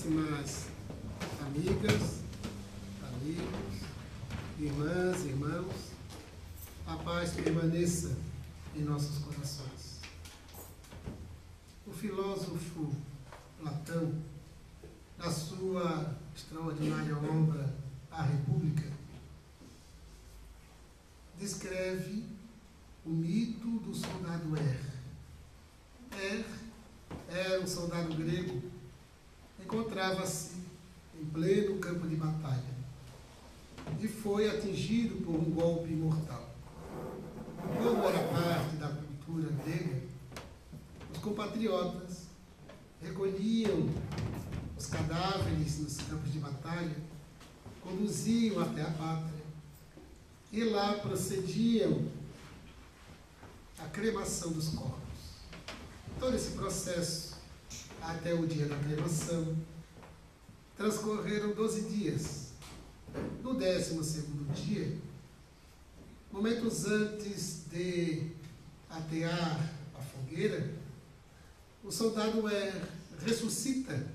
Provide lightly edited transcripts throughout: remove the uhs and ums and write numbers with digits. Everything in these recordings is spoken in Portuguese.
caríssimas amigas, amigos, irmãs, irmãos, a paz permaneça em nossos corações. O filósofo Platão, na sua extraordinária obra A República, descreve o mito do soldado era um soldado grego, encontrava-se em pleno campo de batalha e foi atingido por um golpe mortal. Como era parte da cultura grega, os compatriotas recolhiam os cadáveres nos campos de batalha, conduziam até a pátria e lá procediam a cremação dos corpos. Todo esse processo, até o dia da cremação, transcorreram 12 dias. No 12º dia, momentos antes de atear a fogueira, o soldado ressuscita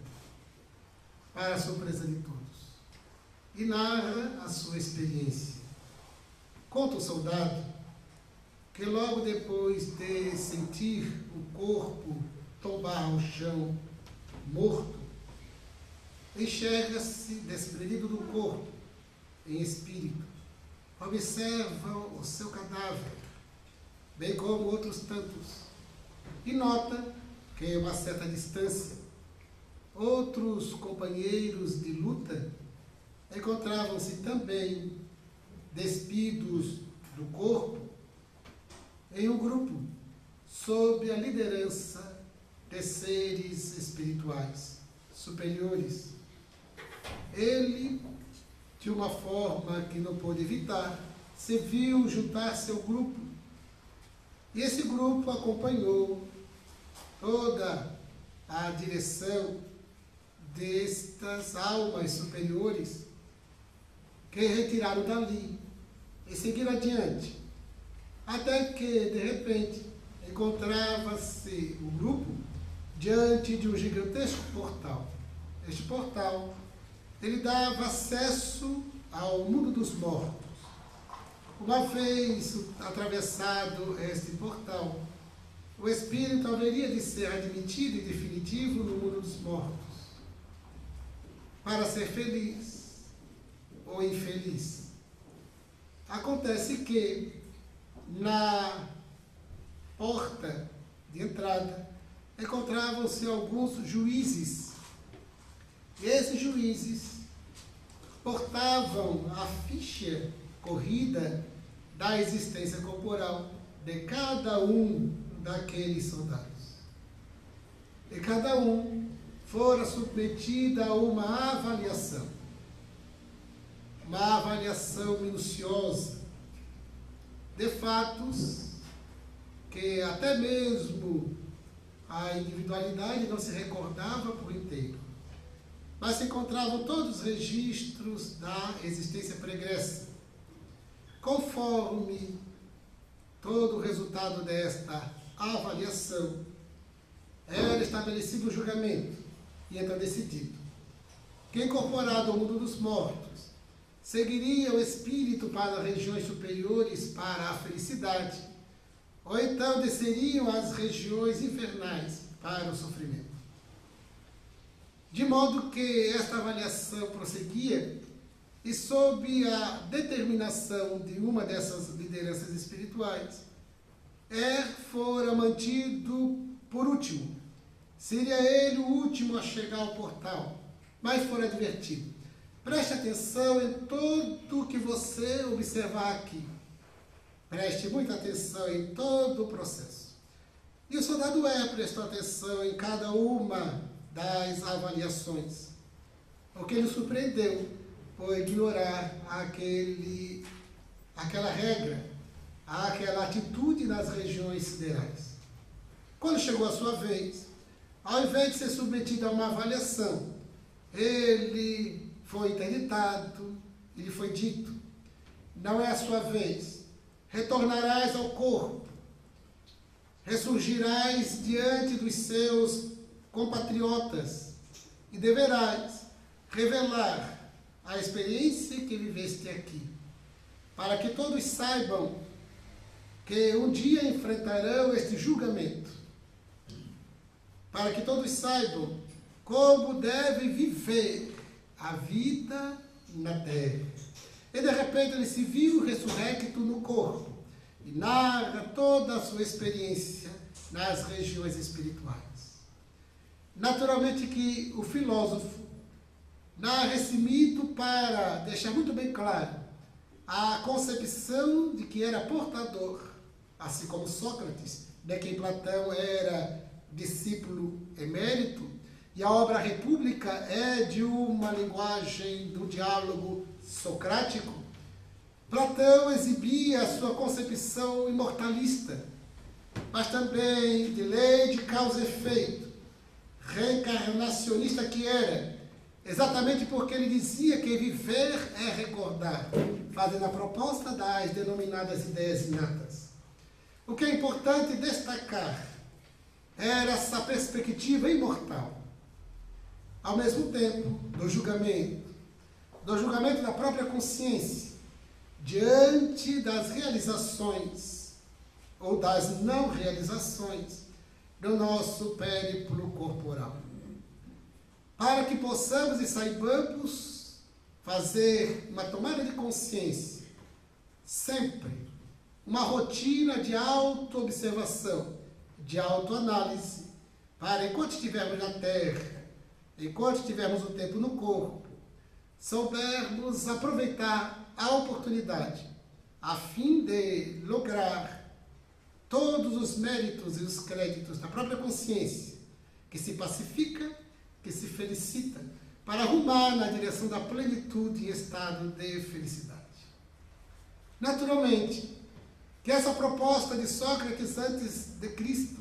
para a surpresa de todos e narra a sua experiência. Conta o soldado que logo depois de sentir o corpo tombar ao chão morto, enxerga-se desprendido do corpo em espírito, observa o seu cadáver, bem como outros tantos, e nota que, a uma certa distância, outros companheiros de luta encontravam-se também despidos do corpo em um grupo sob a liderança de seres espirituais superiores. Ele, de uma forma que não pôde evitar, se viu juntar seu grupo. E esse grupo acompanhou toda a direção destas almas superiores que retiraram dali e seguiram adiante, até que, de repente, encontrava-se o grupo diante de um gigantesco portal. Este portal, ele dava acesso ao mundo dos mortos. Uma vez atravessado este portal, o espírito haveria de ser admitido em definitivo no mundo dos mortos, para ser feliz ou infeliz. Acontece que, na porta de entrada, encontravam-se alguns juízes. E esses juízes portavam a ficha corrida da existência corporal de cada um daqueles soldados. E cada um fora submetido a uma avaliação minuciosa de fatos que até mesmo a individualidade não se recordava por inteiro, mas se encontravam todos os registros da existência pregressa. Conforme todo o resultado desta avaliação, era estabelecido o julgamento e então decidido que, incorporado ao mundo dos mortos, seguiria o espírito para regiões superiores para a felicidade, ou então desceriam às regiões infernais para o sofrimento. De modo que esta avaliação prosseguia e, sob a determinação de uma dessas lideranças espirituais, fora mantido por último. Seria ele o último a chegar ao portal, mas fora advertido: preste atenção em tudo que você observar aqui. Preste muita atenção em todo o processo. E o soldado prestou atenção em cada uma das avaliações. O que lhe surpreendeu foi ignorar aquela regra, aquela atitude nas regiões siderais. Quando chegou a sua vez, ao invés de ser submetido a uma avaliação, ele foi interditado e lhe foi dito: não é a sua vez. Retornarás ao corpo, ressurgirás diante dos seus compatriotas e deverás revelar a experiência que viveste aqui, para que todos saibam que um dia enfrentarão este julgamento, para que todos saibam como devem viver a vida na terra. E de repente ele se viu ressurrecto no corpo e narra toda a sua experiência nas regiões espirituais. Naturalmente que o filósofo narra esse mito para deixar muito bem claro a concepção de que era portador, assim como Sócrates, de quem Platão era discípulo emérito, e a obra República é de uma linguagem do diálogo socrático. Platão exibia a sua concepção imortalista, mas também de lei de causa e efeito, reencarnacionista que era, exatamente porque ele dizia que viver é recordar, fazendo a proposta das denominadas ideias inatas. O que é importante destacar era essa perspectiva imortal, ao mesmo tempo do julgamento da própria consciência, diante das realizações ou das não realizações do nosso périplo corporal. Para que possamos e saibamos fazer uma tomada de consciência, sempre uma rotina de auto-observação, de autoanálise, para enquanto estivermos na Terra, enquanto estivermos um tempo no corpo, soubermos aproveitar a oportunidade, a fim de lograr todos os méritos e os créditos da própria consciência, que se pacifica, que se felicita, para arrumar na direção da plenitude e estado de felicidade. Naturalmente, que essa proposta de Sócrates antes de Cristo,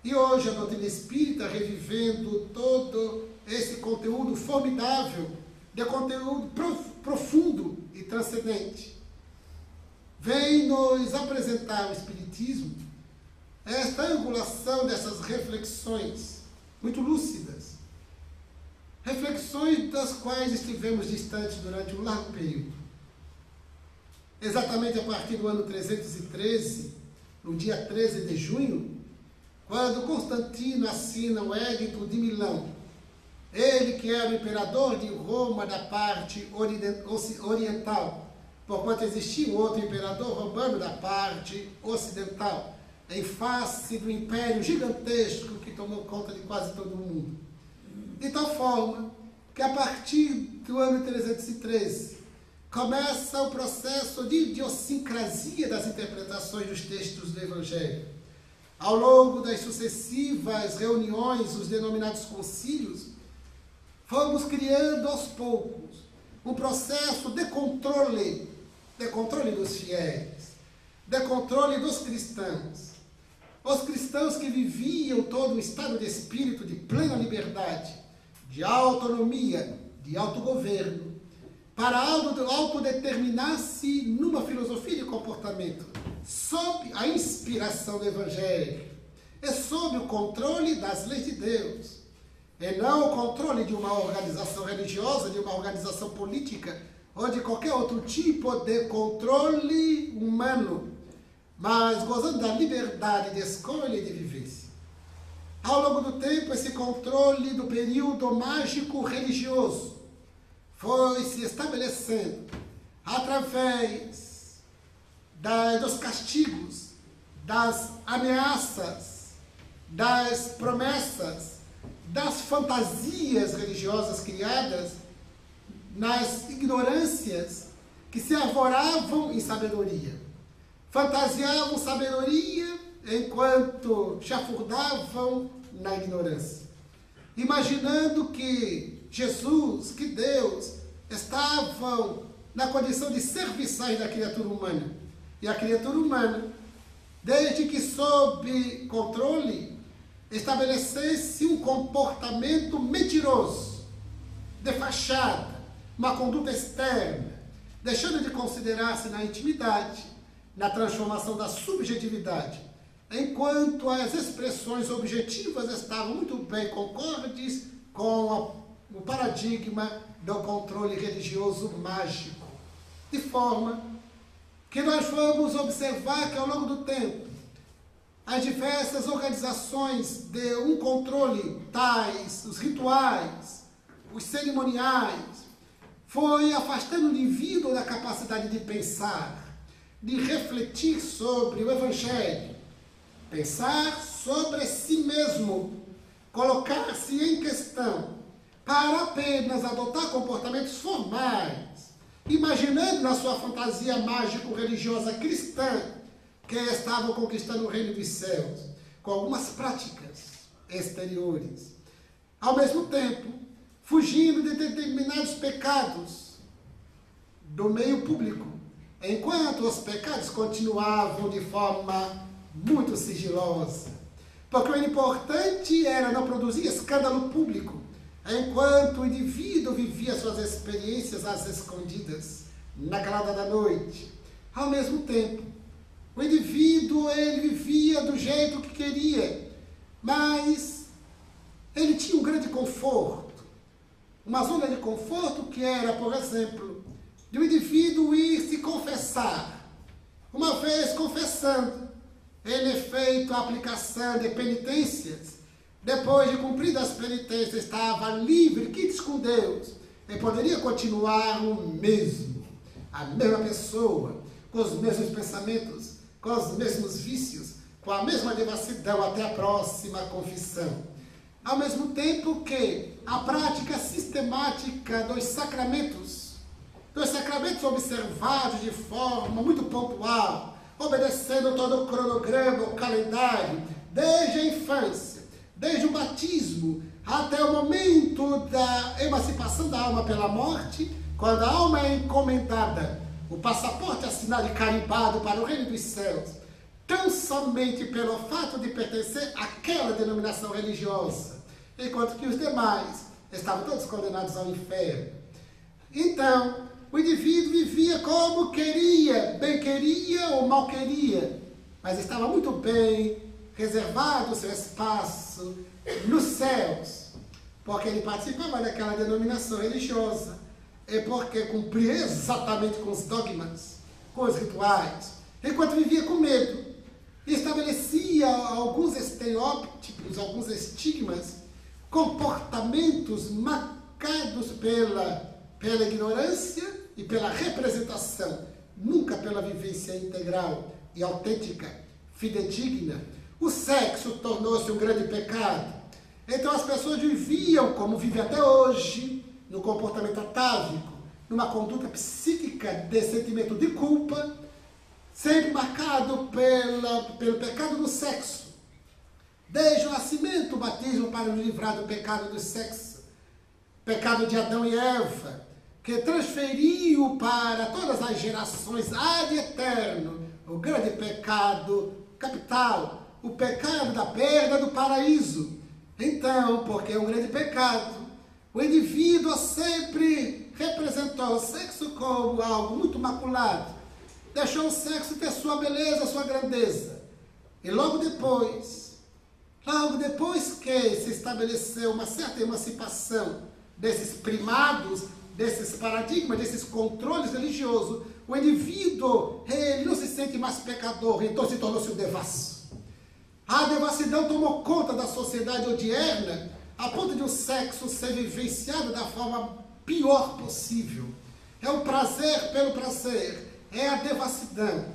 e hoje a doutrina espírita revivendo todo esse conteúdo formidável, de conteúdo profundo e transcendente, vem nos apresentar o Espiritismo, esta angulação dessas reflexões muito lúcidas, reflexões das quais estivemos distantes durante um largo período. Exatamente a partir do ano 313, no dia 13 de junho, quando Constantino assina o Édito de Milão, ele que era o imperador de Roma da parte oriental, porquanto existia um outro imperador romano da parte ocidental, em face do império gigantesco que tomou conta de quase todo o mundo. De tal forma que a partir do ano 313 começa o processo de idiosincrasia das interpretações dos textos do Evangelho. Ao longo das sucessivas reuniões, os denominados concílios, fomos criando aos poucos um processo de controle dos fiéis, de controle dos cristãos. Os cristãos que viviam todo um estado de espírito de plena liberdade, de autonomia, de autogoverno, para autodeterminar-se numa filosofia de comportamento, sob a inspiração do Evangelho, e sob o controle das leis de Deus, e não o controle de uma organização religiosa, de uma organização política, ou de qualquer outro tipo de controle humano, mas gozando da liberdade de escolha e de vivência. Ao longo do tempo, esse controle do período mágico religioso foi se estabelecendo através dos castigos, das ameaças, das promessas, das fantasias religiosas criadas nas ignorâncias que se arvoravam em sabedoria. Fantasiavam sabedoria enquanto chafurdavam na ignorância, imaginando que Jesus, que Deus, estavam na condição de serviçais da criatura humana. E a criatura humana, desde que sob controle, estabelecesse um comportamento mentiroso, de fachada, uma conduta externa, deixando de considerar-se na intimidade, na transformação da subjetividade, enquanto as expressões objetivas estavam muito bem concordes com o paradigma do controle religioso mágico, de forma que nós vamos observar que ao longo do tempo, as diversas organizações de um controle, tais os rituais, os cerimoniais, foi afastando o indivíduo da capacidade de pensar, de refletir sobre o Evangelho, pensar sobre si mesmo, colocar-se em questão, para apenas adotar comportamentos formais, imaginando na sua fantasia mágico-religiosa cristã que estavam conquistando o reino dos céus, com algumas práticas exteriores. Ao mesmo tempo, fugindo de determinados pecados do meio público, enquanto os pecados continuavam de forma muito sigilosa. Porque o importante era não produzir escândalo público, enquanto o indivíduo vivia suas experiências às escondidas, na calada da noite. Ao mesmo tempo, o indivíduo, ele vivia do jeito que queria, mas ele tinha um grande conforto. Uma zona de conforto que era, por exemplo, de um indivíduo ir se confessar. Uma vez confessando, ele feito a aplicação de penitências, depois de cumpridas as penitências, estava livre, quites com Deus, e poderia continuar o mesmo, a mesma pessoa, com os mesmos pensamentos, com os mesmos vícios, com a mesma devassidão até a próxima confissão. Ao mesmo tempo que a prática sistemática dos sacramentos observados de forma muito pontual, obedecendo todo o cronograma, o calendário, desde a infância, desde o batismo, até o momento da emancipação da alma pela morte, quando a alma é encomendada, o passaporte assinado e carimbado para o reino dos céus, tão somente pelo fato de pertencer àquela denominação religiosa, enquanto que os demais estavam todos condenados ao inferno. Então, o indivíduo vivia como queria, bem queria ou mal queria, mas estava muito bem reservado o seu espaço nos céus, porque ele participava daquela denominação religiosa, e porque cumpria exatamente com os dogmas, com os rituais, enquanto vivia com medo, estabelecia alguns estereótipos, alguns estigmas, comportamentos marcados pela ignorância e pela representação, nunca pela vivência integral e autêntica, fidedigna. O sexo tornou-se um grande pecado. Então as pessoas viviam, como vivem até hoje, no comportamento atávico, numa conduta psíquica de sentimento de culpa, sempre marcado pelo pecado do sexo. Desde o nascimento, o batismo para nos livrar do pecado do sexo, pecado de Adão e Eva, que transferiu para todas as gerações ad eterno o grande pecado capital, o pecado da perda do paraíso. Então, porque é um grande pecado, o indivíduo sempre representou o sexo como algo muito maculado, deixou o sexo ter sua beleza, sua grandeza. E logo depois que se estabeleceu uma certa emancipação desses primados, desses paradigmas, desses controles religiosos, o indivíduo, ele não se sente mais pecador, então se tornou-se um devasso. A devassidão tomou conta da sociedade odierna, a ponto de o sexo ser vivenciado da forma pior possível. É o prazer pelo prazer, é a devassidão.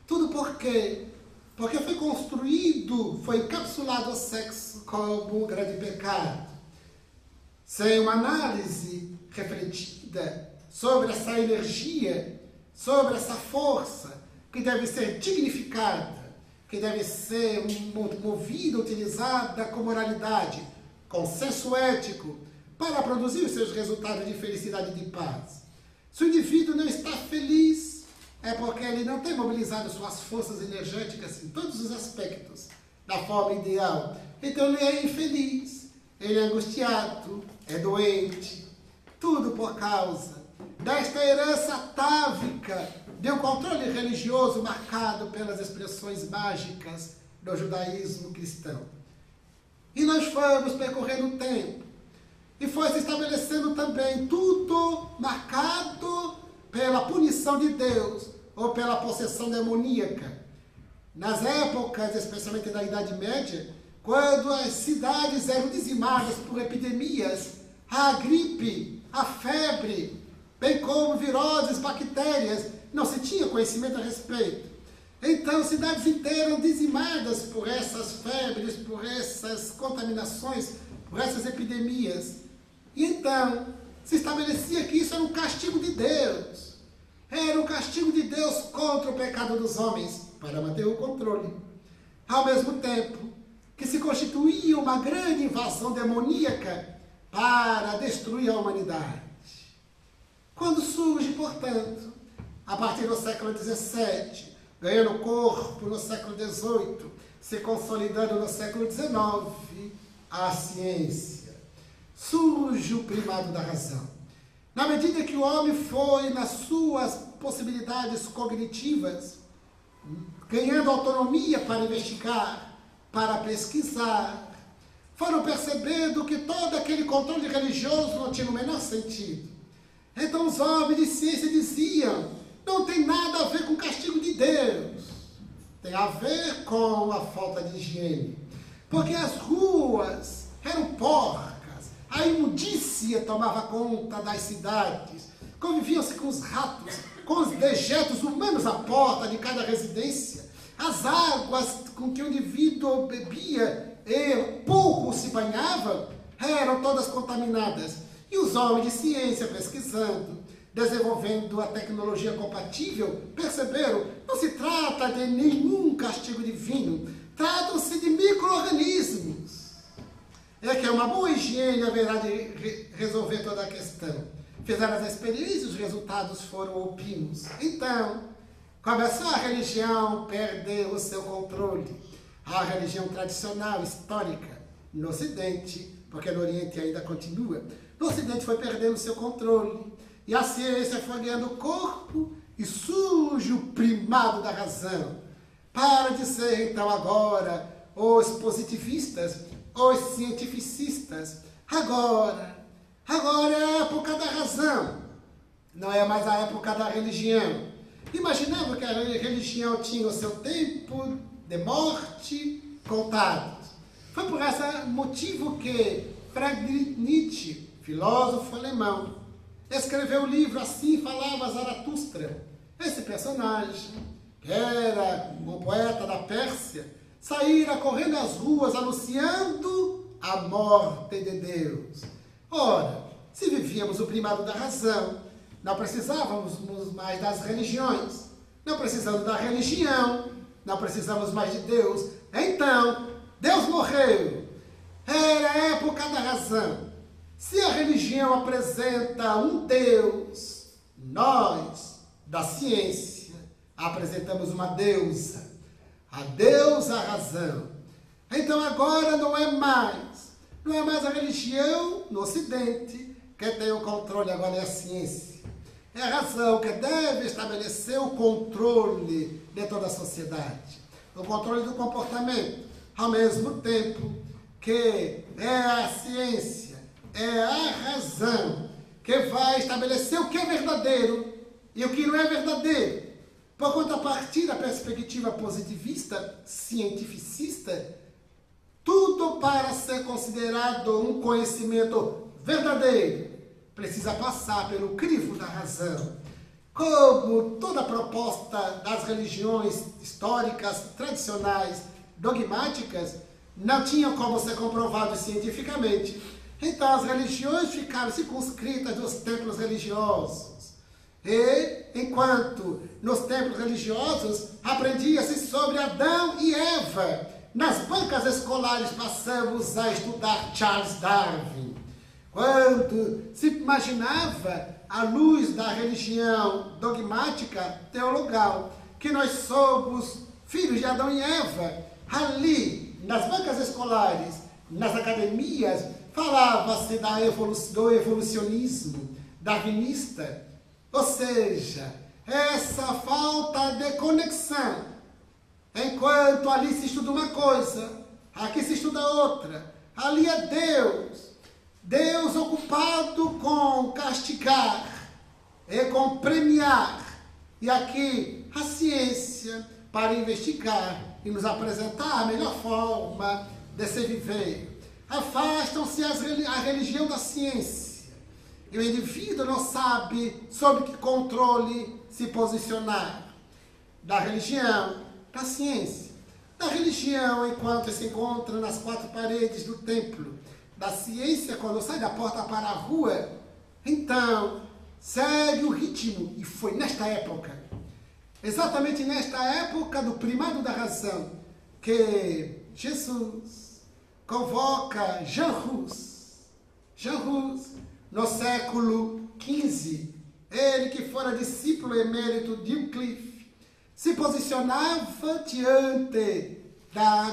Tudo por quê? Porque foi construído, foi encapsulado o sexo como um grande pecado. Sem uma análise refletida sobre essa energia, sobre essa força que deve ser dignificada, que deve ser movida, utilizada com moralidade, com senso ético, para produzir os seus resultados de felicidade e de paz. Se o indivíduo não está feliz, é porque ele não tem mobilizado suas forças energéticas em todos os aspectos da forma ideal. Então ele é infeliz, ele é angustiado, é doente, tudo por causa desta herança atávica de um controle religioso marcado pelas expressões mágicas do judaísmo cristão. E nós vamos percorrendo o tempo, E foi se estabelecendo também tudo marcado pela punição de Deus ou pela possessão demoníaca. Nas épocas, especialmente da Idade Média, quando as cidades eram dizimadas por epidemias, a gripe, a febre, bem como viroses, bactérias, não se tinha conhecimento a respeito. Então, cidades inteiras eram dizimadas por essas febres, por essas contaminações, por essas epidemias. E então, se estabelecia que isso era um castigo de Deus. Era um castigo de Deus contra o pecado dos homens, para manter o controle. Ao mesmo tempo que se constituía uma grande invasão demoníaca para destruir a humanidade. Quando surge, portanto, a partir do século XVII, ganhando corpo no século XVIII, se consolidando no século XIX, a ciência. Surge o primado da razão. Na medida que o homem foi, nas suas possibilidades cognitivas, ganhando autonomia para investigar, para pesquisar, foram percebendo que todo aquele controle religioso não tinha o menor sentido. Então os homens de ciência diziam, não tem nada a ver com o castigo de Deus, tem a ver com a falta de higiene. Porque as ruas eram porcas, a imundícia tomava conta das cidades, conviviam-se com os ratos, com os dejetos humanos à porta de cada residência, as águas com que o indivíduo bebia e pouco se banhava, eram todas contaminadas. E os homens de ciência pesquisando, desenvolvendo a tecnologia compatível, perceberam, não se trata de nenhum castigo divino, tratam-se de micro-organismos. É que uma boa higiene haverá de resolver toda a questão. Fizeram as experiências, os resultados foram opínuos. Então, começou a religião a perder o seu controle. A religião tradicional, histórica, no Ocidente, porque no Oriente ainda continua, no Ocidente foi perdendo o seu controle. E a ciência foi ganhando corpo e surge o primado da razão. Para de ser, então, agora, os positivistas, os cientificistas. Agora é a época da razão. Não é mais a época da religião. Imaginava que a religião tinha o seu tempo de morte contado. Foi por esse motivo que Friedrich Nietzsche, filósofo alemão, escreveu o livro Assim Falava Zaratustra. Esse personagem, que era um poeta da Pérsia, saíra correndo às ruas anunciando a morte de Deus. Ora, se vivíamos o primado da razão, não precisávamos mais das religiões, não precisamos da religião, não precisamos mais de Deus. Então, Deus morreu. Era a época da razão. Se a religião apresenta um Deus, nós, da ciência, apresentamos uma deusa. A deusa razão. Então agora não é mais a religião no Ocidente que tem o controle, agora é a ciência. É a razão que deve estabelecer o controle de toda a sociedade. O controle do comportamento, ao mesmo tempo que é a ciência, é a razão que vai estabelecer o que é verdadeiro e o que não é verdadeiro. Por contrapartida, a perspectiva positivista, cientificista, tudo para ser considerado um conhecimento verdadeiro precisa passar pelo crivo da razão. Como toda proposta das religiões históricas, tradicionais, dogmáticas, não tinha como ser comprovado cientificamente. Então as religiões ficaram circunscritas nos templos religiosos. E, enquanto nos templos religiosos aprendia-se sobre Adão e Eva, nas bancas escolares passamos a estudar Charles Darwin. Quando se imaginava, à luz da religião dogmática teologal, que nós somos filhos de Adão e Eva, ali, nas bancas escolares, nas academias, falava-se do evolucionismo darwinista. Ou seja, essa falta de conexão. Enquanto ali se estuda uma coisa, aqui se estuda outra. Ali é Deus. Deus ocupado com castigar e com premiar, e aqui a ciência para investigar e nos apresentar a melhor forma de se viver. Afastam-se a religião da ciência, e o indivíduo não sabe sob que controle se posicionar. Da religião, da ciência. Da religião enquanto se encontra nas quatro paredes do templo. Da ciência quando sai da porta para a rua. Então, segue o ritmo, e foi nesta época, exatamente nesta época do primado da razão, que Jesus convoca Jean Rus. Jean Rus, no século XV, ele que fora discípulo emérito de Wycliffe, se posicionava diante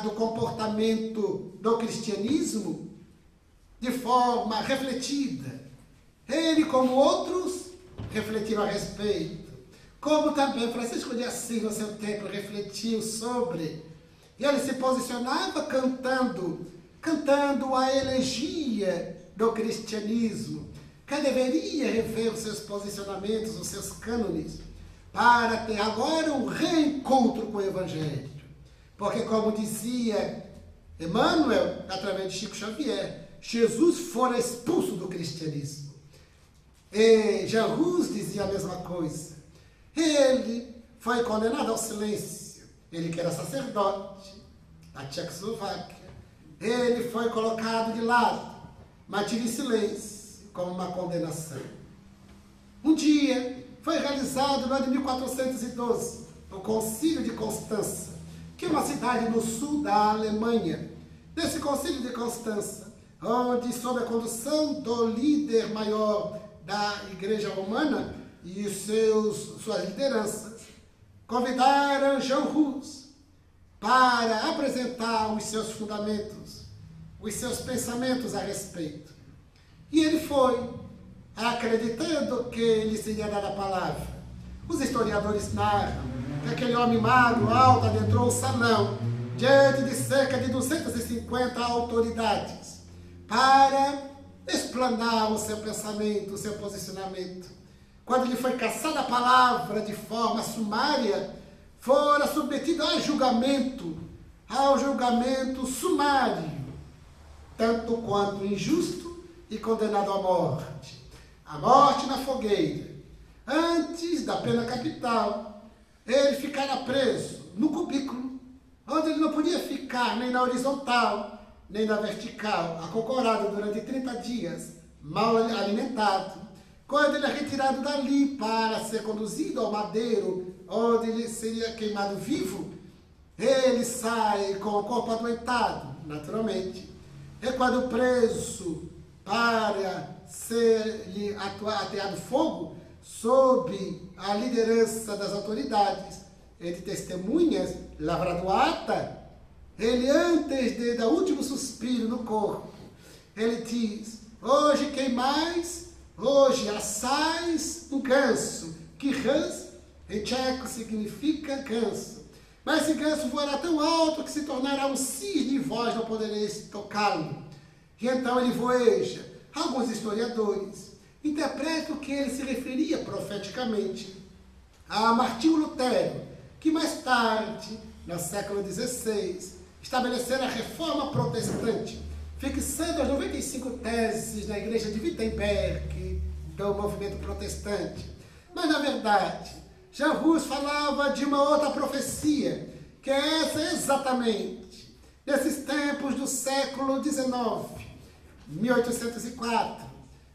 do comportamento do cristianismo de forma refletida. Ele, como outros, refletiram a respeito. Como também Francisco de Assis, no seu tempo, refletiu sobre. E ele se posicionava cantando a elegia do cristianismo, que deveria rever os seus posicionamentos, os seus cânones, para ter agora um reencontro com o Evangelho. Porque, como dizia Emmanuel, através de Chico Xavier, Jesus fora expulso do cristianismo. E Jean Rus dizia a mesma coisa. Ele foi condenado ao silêncio. Ele que era sacerdote da Tchecoslováquia. Ele foi colocado de lado, mantido em silêncio, como uma condenação. Um dia foi realizado no ano de 1412 o Concílio de Constança, que é uma cidade no sul da Alemanha. Nesse Concílio de Constança, onde, sob a condução do líder maior da Igreja Romana e suas lideranças, convidaram Jean Rus para apresentar os seus fundamentos, os seus pensamentos a respeito. E ele foi, acreditando que lhe seria dada a palavra. Os historiadores narram que aquele homem magro, alto, adentrou o salão diante de cerca de 250 autoridades para explanar o seu pensamento, o seu posicionamento. Quando lhe foi caçada a palavra de forma sumária, fora submetido ao julgamento sumário, tanto quanto injusto e condenado à morte. A morte na fogueira. Antes da pena capital, ele ficara preso no cubículo, onde ele não podia ficar nem na horizontal, nem na vertical, acocorado durante 30 dias, mal alimentado. Quando ele é retirado dali para ser conduzido ao madeiro, onde ele seria queimado vivo, ele sai com o corpo adoentado, naturalmente. E quando preso para ser-lhe ateado fogo, sob a liderança das autoridades e de testemunhas, lavrado ata, ele, antes de dar o último suspiro no corpo, ele diz: hoje queimais, hoje assais um ganso, que rãs em tcheco significa ganso. Mas esse ganso voará tão alto que se tornará um cisne e vós não podereis tocá-lo. E então ele voeja. Alguns historiadores interpretam que ele se referia profeticamente a Martinho Lutero, que mais tarde, no século XVI, estabelecera a reforma protestante, fixando as 95 teses na igreja de Wittenberg do movimento protestante. Mas, na verdade, Jean Rus falava de uma outra profecia, que é essa exatamente, nesses tempos do século XIX, 1804,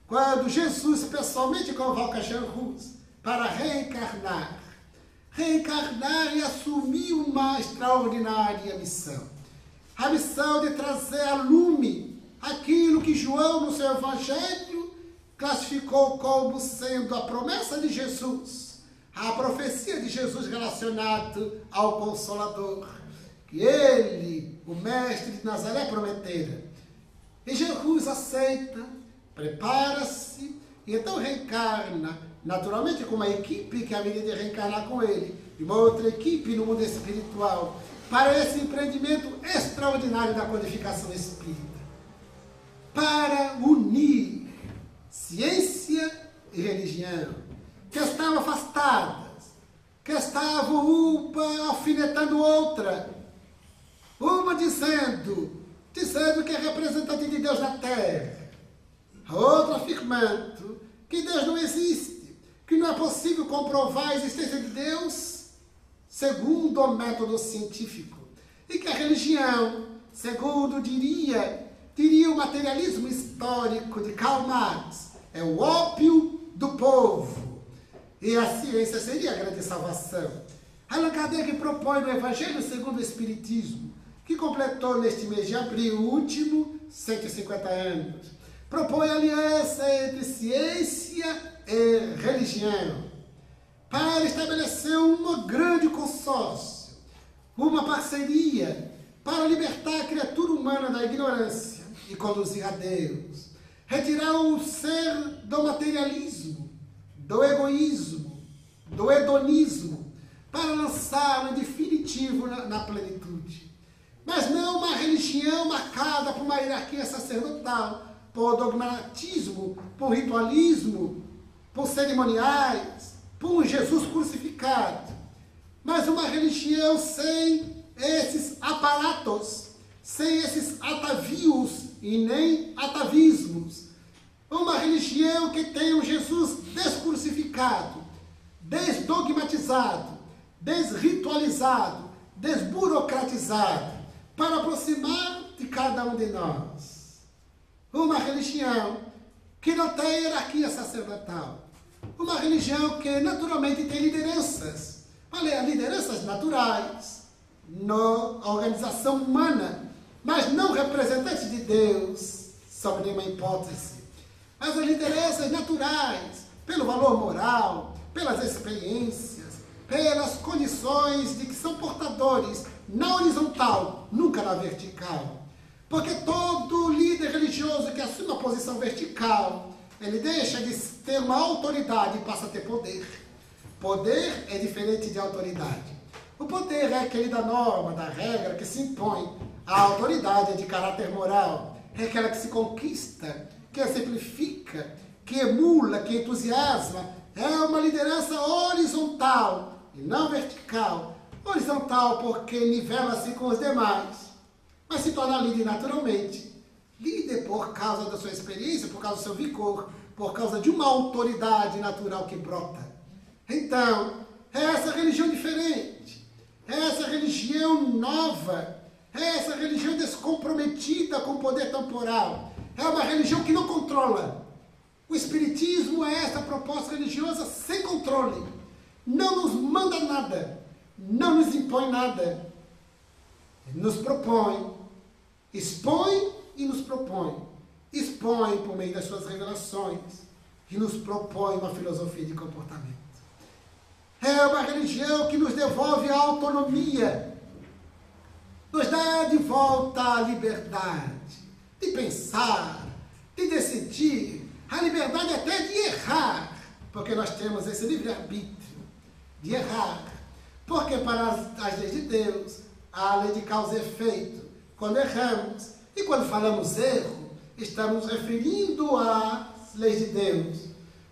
quando Jesus pessoalmente convoca Jean Rus para reencarnar e assumir uma extraordinária missão. A missão de trazer a lume aquilo que João, no seu Evangelho, classificou como sendo a promessa de Jesus, a profecia de Jesus relacionada ao Consolador, que ele, o Mestre de Nazaré, prometera. E Jesus aceita, prepara-se e então reencarna, naturalmente com uma equipe que haveria de reencarnar com ele, e uma outra equipe no mundo espiritual, para esse empreendimento extraordinário da codificação espírita. para unir ciência e religião, que estavam afastadas, que estavam uma alfinetando outra, uma dizendo que é representante de Deus na terra, a outra afirmando que Deus não existe, que não é possível comprovar a existência de Deus segundo o método científico, e que a religião, segundo diria o materialismo histórico de Karl Marx, é o ópio do povo, e a ciência seria a grande salvação. Allan Kardec propõe no Evangelho segundo o Espiritismo, que completou neste mês de abril último 150 anos, propõe a aliança entre ciência e religião, para estabelecer um grande consórcio, uma parceria para libertar a criatura humana da ignorância e conduzir a Deus, retirar o ser do materialismo, do egoísmo, do hedonismo, para lançá-lo em definitivo na plenitude. Mas não uma religião marcada por uma hierarquia sacerdotal, por dogmatismo, por ritualismo, por cerimoniais, por um Jesus crucificado, mas uma religião sem esses aparatos, sem esses atavios e nem atavismos. Uma religião que tem um Jesus descrucificado, desdogmatizado, desritualizado, desburocratizado, para aproximar de cada um de nós. Uma religião que não tem hierarquia sacerdotal. Uma religião que naturalmente tem lideranças. Olha, lideranças naturais na organização humana, mas não representantes de Deus, sob nenhuma hipótese. Mas as lideranças naturais, pelo valor moral, pelas experiências, pelas condições de que são portadores na horizontal, nunca na vertical. Porque todo líder religioso que assume uma posição vertical, ele deixa de ter uma autoridade e passa a ter poder. Poder é diferente de autoridade. O poder é aquele da norma, da regra que se impõe. A autoridade é de caráter moral. É aquela que se conquista, que exemplifica, que emula, que entusiasma. É uma liderança horizontal e não vertical. Horizontal porque nivela-se com os demais, mas se torna líder naturalmente. Líder por causa da sua experiência, por causa do seu vigor, por causa de uma autoridade natural que brota. Então, é essa religião diferente, é essa religião nova, é essa religião descomprometida com o poder temporal. É uma religião que não controla. O Espiritismo é essa proposta religiosa sem controle. Não nos manda nada, não nos impõe nada. Nos propõe, expõe e nos propõe. Expõe por meio das suas revelações e nos propõe uma filosofia de comportamento. É uma religião que nos devolve a autonomia, nos dá de volta a liberdade de pensar, de decidir, a liberdade até de errar, porque nós temos esse livre-arbítrio de errar. Porque para as leis de Deus, há a lei de causa e efeito. Quando erramos, e quando falamos erro, estamos referindo às leis de Deus.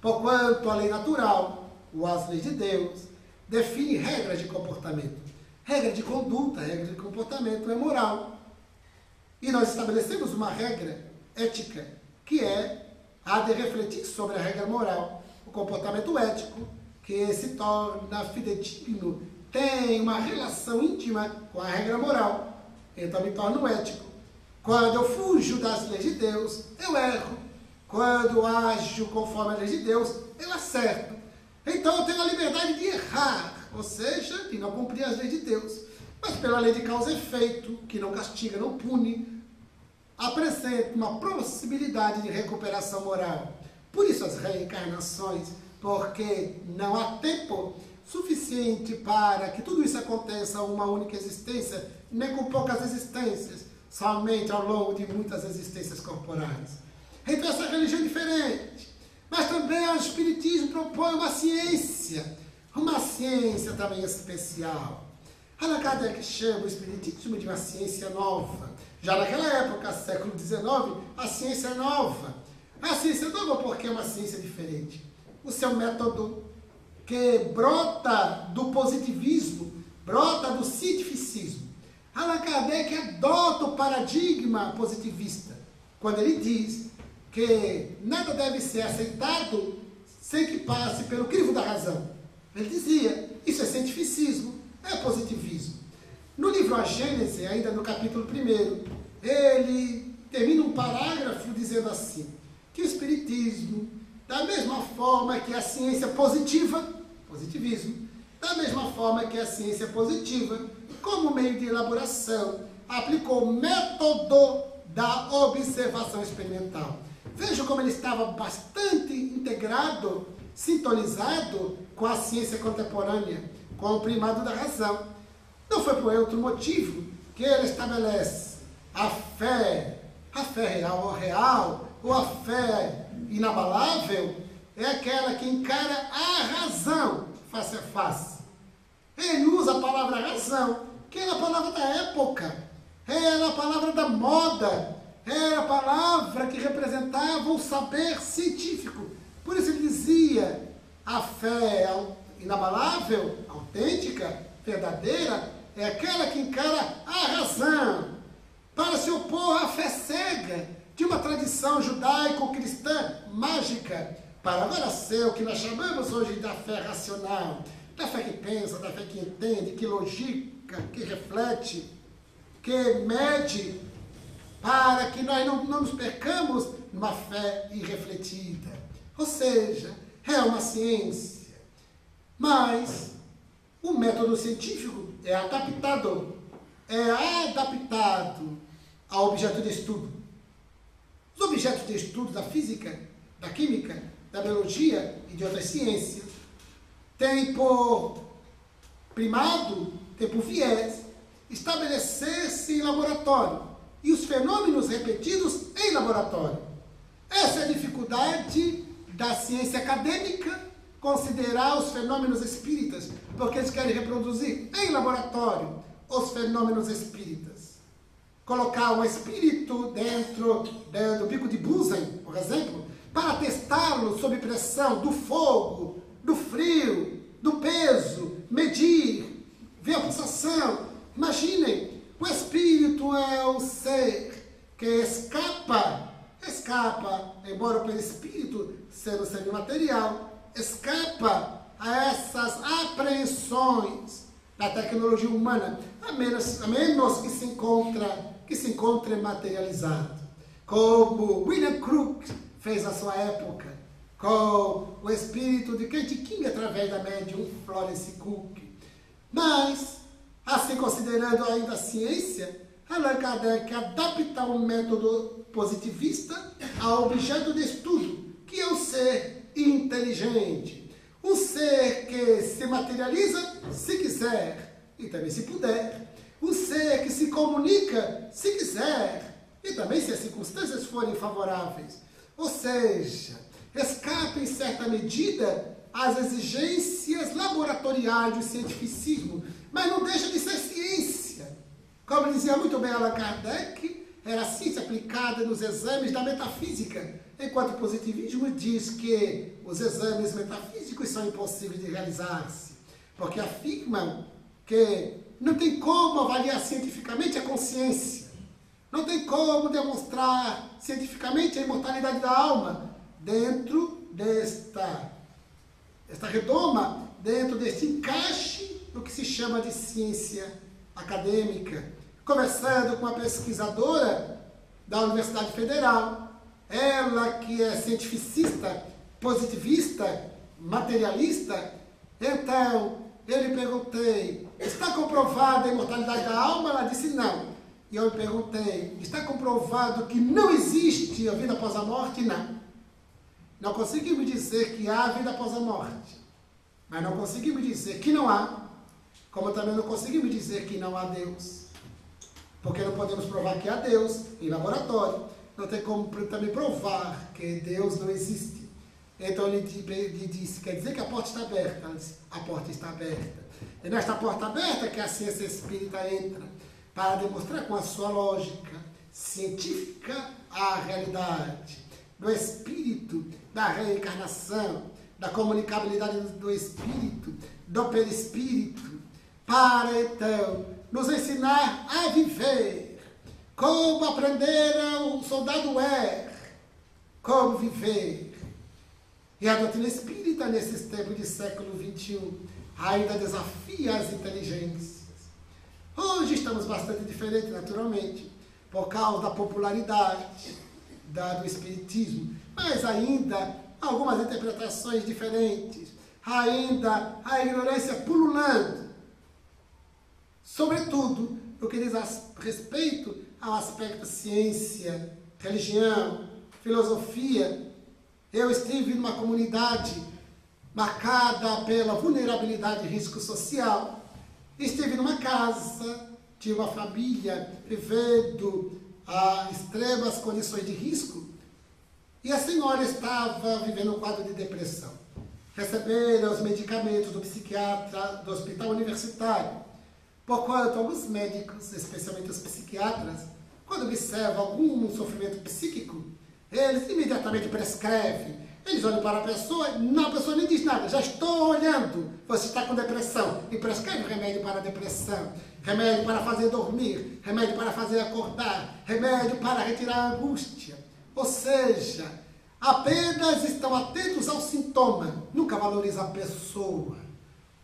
Porquanto a lei natural, ou as leis de Deus, define regras de comportamento. Regra de conduta, regra de comportamento é moral. E nós estabelecemos uma regra ética, que é a de refletir sobre a regra moral. O comportamento ético, que se torna fidedigno, tem uma relação íntima com a regra moral. Então me torno ético. Quando eu fujo das leis de Deus, eu erro. Quando ajo conforme a lei de Deus, eu acerto. Então eu tenho a liberdade de errar, ou seja, de não cumprir as leis de Deus. Mas pela lei de causa e efeito, que não castiga, não pune, apresenta uma possibilidade de recuperação moral. Por isso as reencarnações, porque não há tempo suficiente para que tudo isso aconteça uma única existência, nem com poucas existências, somente ao longo de muitas existências corporais. Então essa religião é diferente. Mas também o Espiritismo propõe uma ciência também especial. Allan Kardec chama o Espiritismo de uma ciência nova, Já naquela época, século XIX, a ciência é nova. A ciência é nova porque é uma ciência diferente. O seu método, que brota do positivismo, brota do cientificismo. Allan Kardec adota o paradigma positivista, quando ele diz que nada deve ser aceitado sem que passe pelo crivo da razão. Ele dizia, isso é cientificismo, é positivismo. No livro A Gênese, ainda no capítulo 1, ele termina um parágrafo dizendo assim, que o Espiritismo, da mesma forma que a ciência positiva, positivismo, da mesma forma que a ciência positiva, como meio de elaboração, aplicou o método da observação experimental. Veja como ele estava bastante integrado, sintonizado com a ciência contemporânea, com o primado da razão. Não foi por outro motivo que ele estabelece a fé real, ou a fé inabalável, é aquela que encara a razão face a face. Ele usa a palavra razão, que era a palavra da época, era a palavra da moda, era a palavra que representava o saber científico. Por isso ele dizia, a fé inabalável, autêntica, verdadeira, é aquela que encara a razão, para se opor à fé cega de uma tradição judaico-cristã mágica, para agora ser o que nós chamamos hoje da fé racional, da fé que pensa, da fé que entende, que logica, que reflete, que mede, para que nós não nos percamos numa fé irrefletida. Ou seja, é uma ciência, mas o método científico é adaptado ao objeto de estudo. Os objetos de estudo da física, da química, da biologia e de outras ciências têm por primado, têm por viés, estabelecer-se em laboratório e os fenômenos repetidos em laboratório. Essa é a dificuldade da ciência acadêmica, considerar os fenômenos espíritas, porque eles querem reproduzir em laboratório os fenômenos espíritas. Colocar um espírito dentro do bico de Bunsen, por exemplo, para testá-lo sob pressão do fogo, do frio, do peso, medir, ver a pulsação. Imaginem, o espírito é o ser que escapa, embora o perispírito sendo semimaterial, escapa a essas apreensões da tecnologia humana, a menos que se encontre materializado. Como William Crook fez na sua época, com o espírito de Kate King através da médium Florence Cook. Mas, assim considerando ainda a ciência, Allan Kardec adapta o método positivista ao objeto de estudo, que é o ser inteligente. Um ser que se materializa se quiser e também se puder. Um ser que se comunica se quiser e também se as circunstâncias forem favoráveis. Ou seja, escapa em certa medida às exigências laboratoriais do cientificismo, mas não deixa de ser ciência. Como dizia muito bem Allan Kardec, era a ciência aplicada nos exames da metafísica, enquanto o positivismo diz que os exames metafísicos são impossíveis de realizar-se, porque afirmam que não tem como avaliar cientificamente a consciência, não tem como demonstrar cientificamente a imortalidade da alma dentro desta redoma, dentro deste encaixe do que se chama de ciência acadêmica. Conversando com uma pesquisadora da Universidade Federal, ela que é cientificista, positivista, materialista, então eu lhe perguntei, está comprovada a imortalidade da alma? Ela disse não. E eu lhe perguntei, está comprovado que não existe a vida após a morte? Não. Não conseguimos dizer que há vida após a morte, mas não conseguimos dizer que não há, como também não conseguimos dizer que não há Deus. Porque não podemos provar que há Deus em laboratório. Não tem como também provar que Deus não existe. Então ele disse, quer dizer que a porta está aberta? Ela disse, a porta está aberta. É nesta porta aberta que a ciência espírita entra, para demonstrar com a sua lógica, científica à realidade, do espírito, da reencarnação, da comunicabilidade do espírito, do perispírito, para então nos ensinar a viver, como aprendera o soldado como viver. E a doutrina espírita, nesses tempos de século XXI, ainda desafia as inteligências. Hoje estamos bastante diferentes, naturalmente, por causa da popularidade do espiritismo, mas ainda algumas interpretações diferentes, ainda a ignorância pululando, sobretudo no que diz respeito ao aspecto ciência, religião, filosofia. Eu estive numa comunidade marcada pela vulnerabilidade e risco social. Estive numa casa de uma família vivendo a extremas condições de risco, e a senhora estava vivendo um quadro de depressão. Receberam os medicamentos do psiquiatra do hospital universitário, porquanto alguns médicos, especialmente os psiquiatras, quando observam algum sofrimento psíquico, eles imediatamente prescrevem. Eles olham para a pessoa nem diz nada. Já estou olhando, você está com depressão. E prescreve remédio para a depressão, remédio para fazer dormir, remédio para fazer acordar, remédio para retirar a angústia. Ou seja, apenas estão atentos ao sintoma, nunca valorizam a pessoa,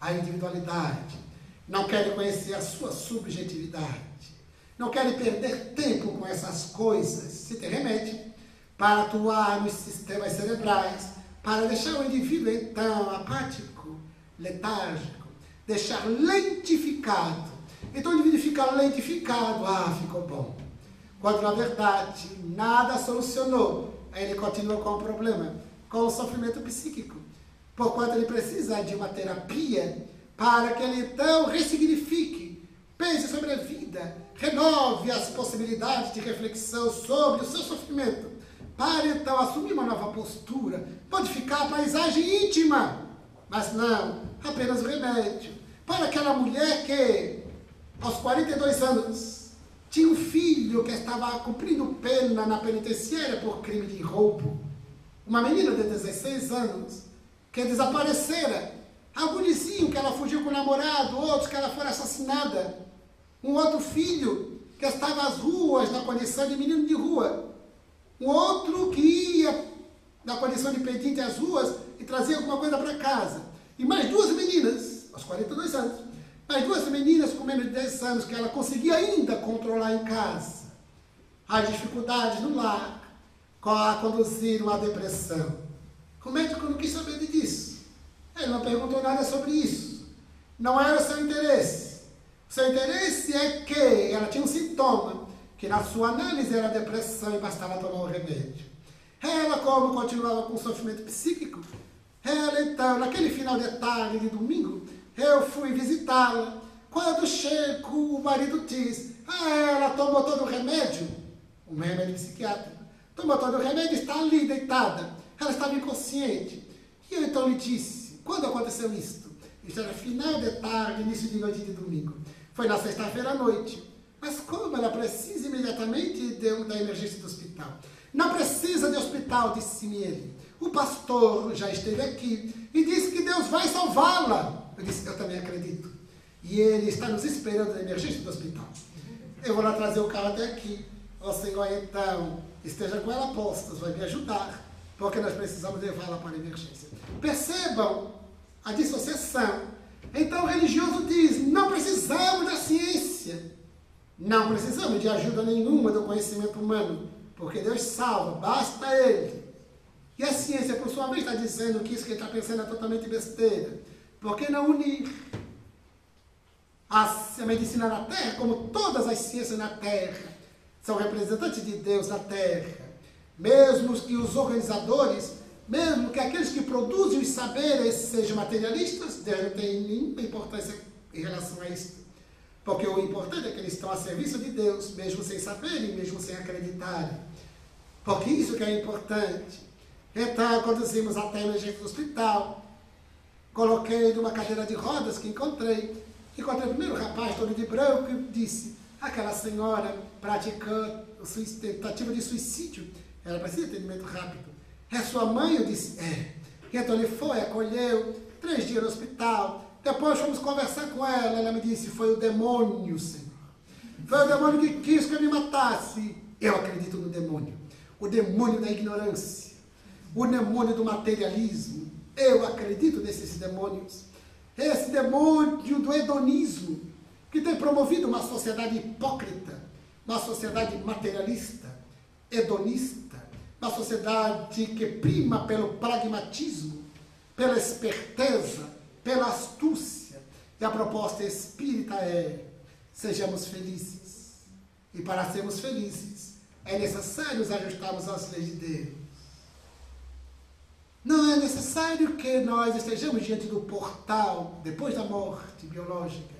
a individualidade. Não querem conhecer a sua subjetividade. Não querem perder tempo com essas coisas. Se tem remédio para atuar nos sistemas cerebrais, para deixar o indivíduo, então, apático, letárgico, deixar lentificado. Então o indivíduo fica lentificado, ficou bom. Quando, na verdade, nada solucionou, aí ele continua com o problema, com o sofrimento psíquico. Porquanto ele precisa de uma terapia para que ele, então, ressignifique, pense sobre a vida, renove as possibilidades de reflexão sobre o seu sofrimento, para então assumir uma nova postura, modificar a paisagem íntima, mas não apenas o remédio. Para aquela mulher que, aos 42 anos, tinha um filho que estava cumprindo pena na penitenciária por crime de roubo, uma menina de 16 anos que desaparecera. Alguns diziam que ela fugiu com o namorado, outros que ela foi assassinada. Um outro filho que estava às ruas na condição de menino de rua. Um outro que ia na condição de pedinte às ruas e trazia alguma coisa para casa. E mais duas meninas, aos 42 anos, mais duas meninas com menos de 10 anos que ela conseguia ainda controlar em casa. As dificuldades no lar a conduziram à depressão. O médico não quis saber disso. Ele não perguntou nada sobre isso. Não era o seu interesse. O seu interesse é que ela tinha um sintoma, que na sua análise era depressão e bastava tomar o remédio. Ela, como continuava com sofrimento psíquico, ela então, naquele final de tarde de domingo, eu fui visitá-la. Quando chego, o marido diz, ela tomou todo o remédio, um remédio psiquiátrico, tomou todo o remédio, está ali deitada, ela estava inconsciente. E eu então lhe disse, quando aconteceu isto? Isso era final de tarde, início de noite de domingo. Foi na sexta-feira à noite. Mas como ela precisa imediatamente da emergência do hospital? Não precisa de hospital, disse-me ele. O pastor já esteve aqui e disse que Deus vai salvá-la. Eu disse, eu também acredito. E ele está nos esperando na emergência do hospital. Eu vou lá trazer o carro até aqui. O Senhor, então, esteja com ela postos, vai me ajudar, porque nós precisamos levá-la para a emergência. Percebam a dissociação. Então o religioso diz, não precisamos da ciência. Não precisamos de ajuda nenhuma do conhecimento humano, porque Deus salva, basta Ele. E a ciência, por sua vez, está dizendo que isso que ele está pensando é totalmente besteira. Por que não unir a medicina na Terra, como todas as ciências na Terra, são representantes de Deus na Terra? Mesmo que os organizadores, mesmo que aqueles que produzem os saberes sejam materialistas, Deus não tem nenhuma importância em relação a isso. Porque o importante é que eles estão a serviço de Deus, mesmo sem saberem, mesmo sem acreditarem. Porque isso que é importante. Então, conduzimos até a emergência do hospital. Coloquei numa cadeira de rodas que encontrei o primeiro rapaz todo de branco e disse, aquela senhora praticando tentativa de suicídio. Ela precisa de atendimento rápido. É sua mãe? Eu disse, é. Então ele foi, acolheu, 3 dias no hospital. Depois fomos conversar com ela. Ela me disse, foi o demônio, Senhor. Foi o demônio que quis que eu me matasse. Eu acredito no demônio. O demônio da ignorância. O demônio do materialismo. Eu acredito nesses demônios. Esse demônio do hedonismo, que tem promovido uma sociedade hipócrita, uma sociedade materialista, hedonista, uma sociedade que prima pelo pragmatismo, pela esperteza, pela astúcia. E a proposta espírita é: sejamos felizes. E para sermos felizes, é necessário nos ajustarmos às leis de Deus. Não é necessário que nós estejamos diante do portal, depois da morte biológica,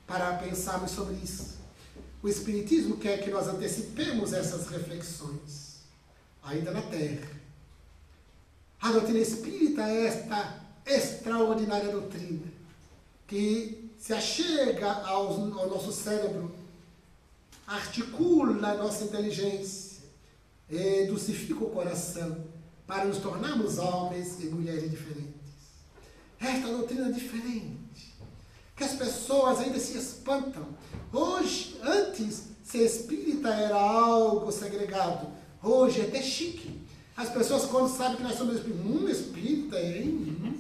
para pensarmos sobre isso. O Espiritismo quer que nós antecipemos essas reflexões, ainda na Terra. A doutrina espírita é esta extraordinária doutrina, que se achega ao nosso cérebro, articula a nossa inteligência, dulcifica o coração, para nos tornarmos homens e mulheres diferentes. Esta doutrina é diferente, que as pessoas ainda se espantam. Hoje, antes, ser espírita era algo segregado. Hoje é até chique. As pessoas, quando sabem que nós somos espírita, hein?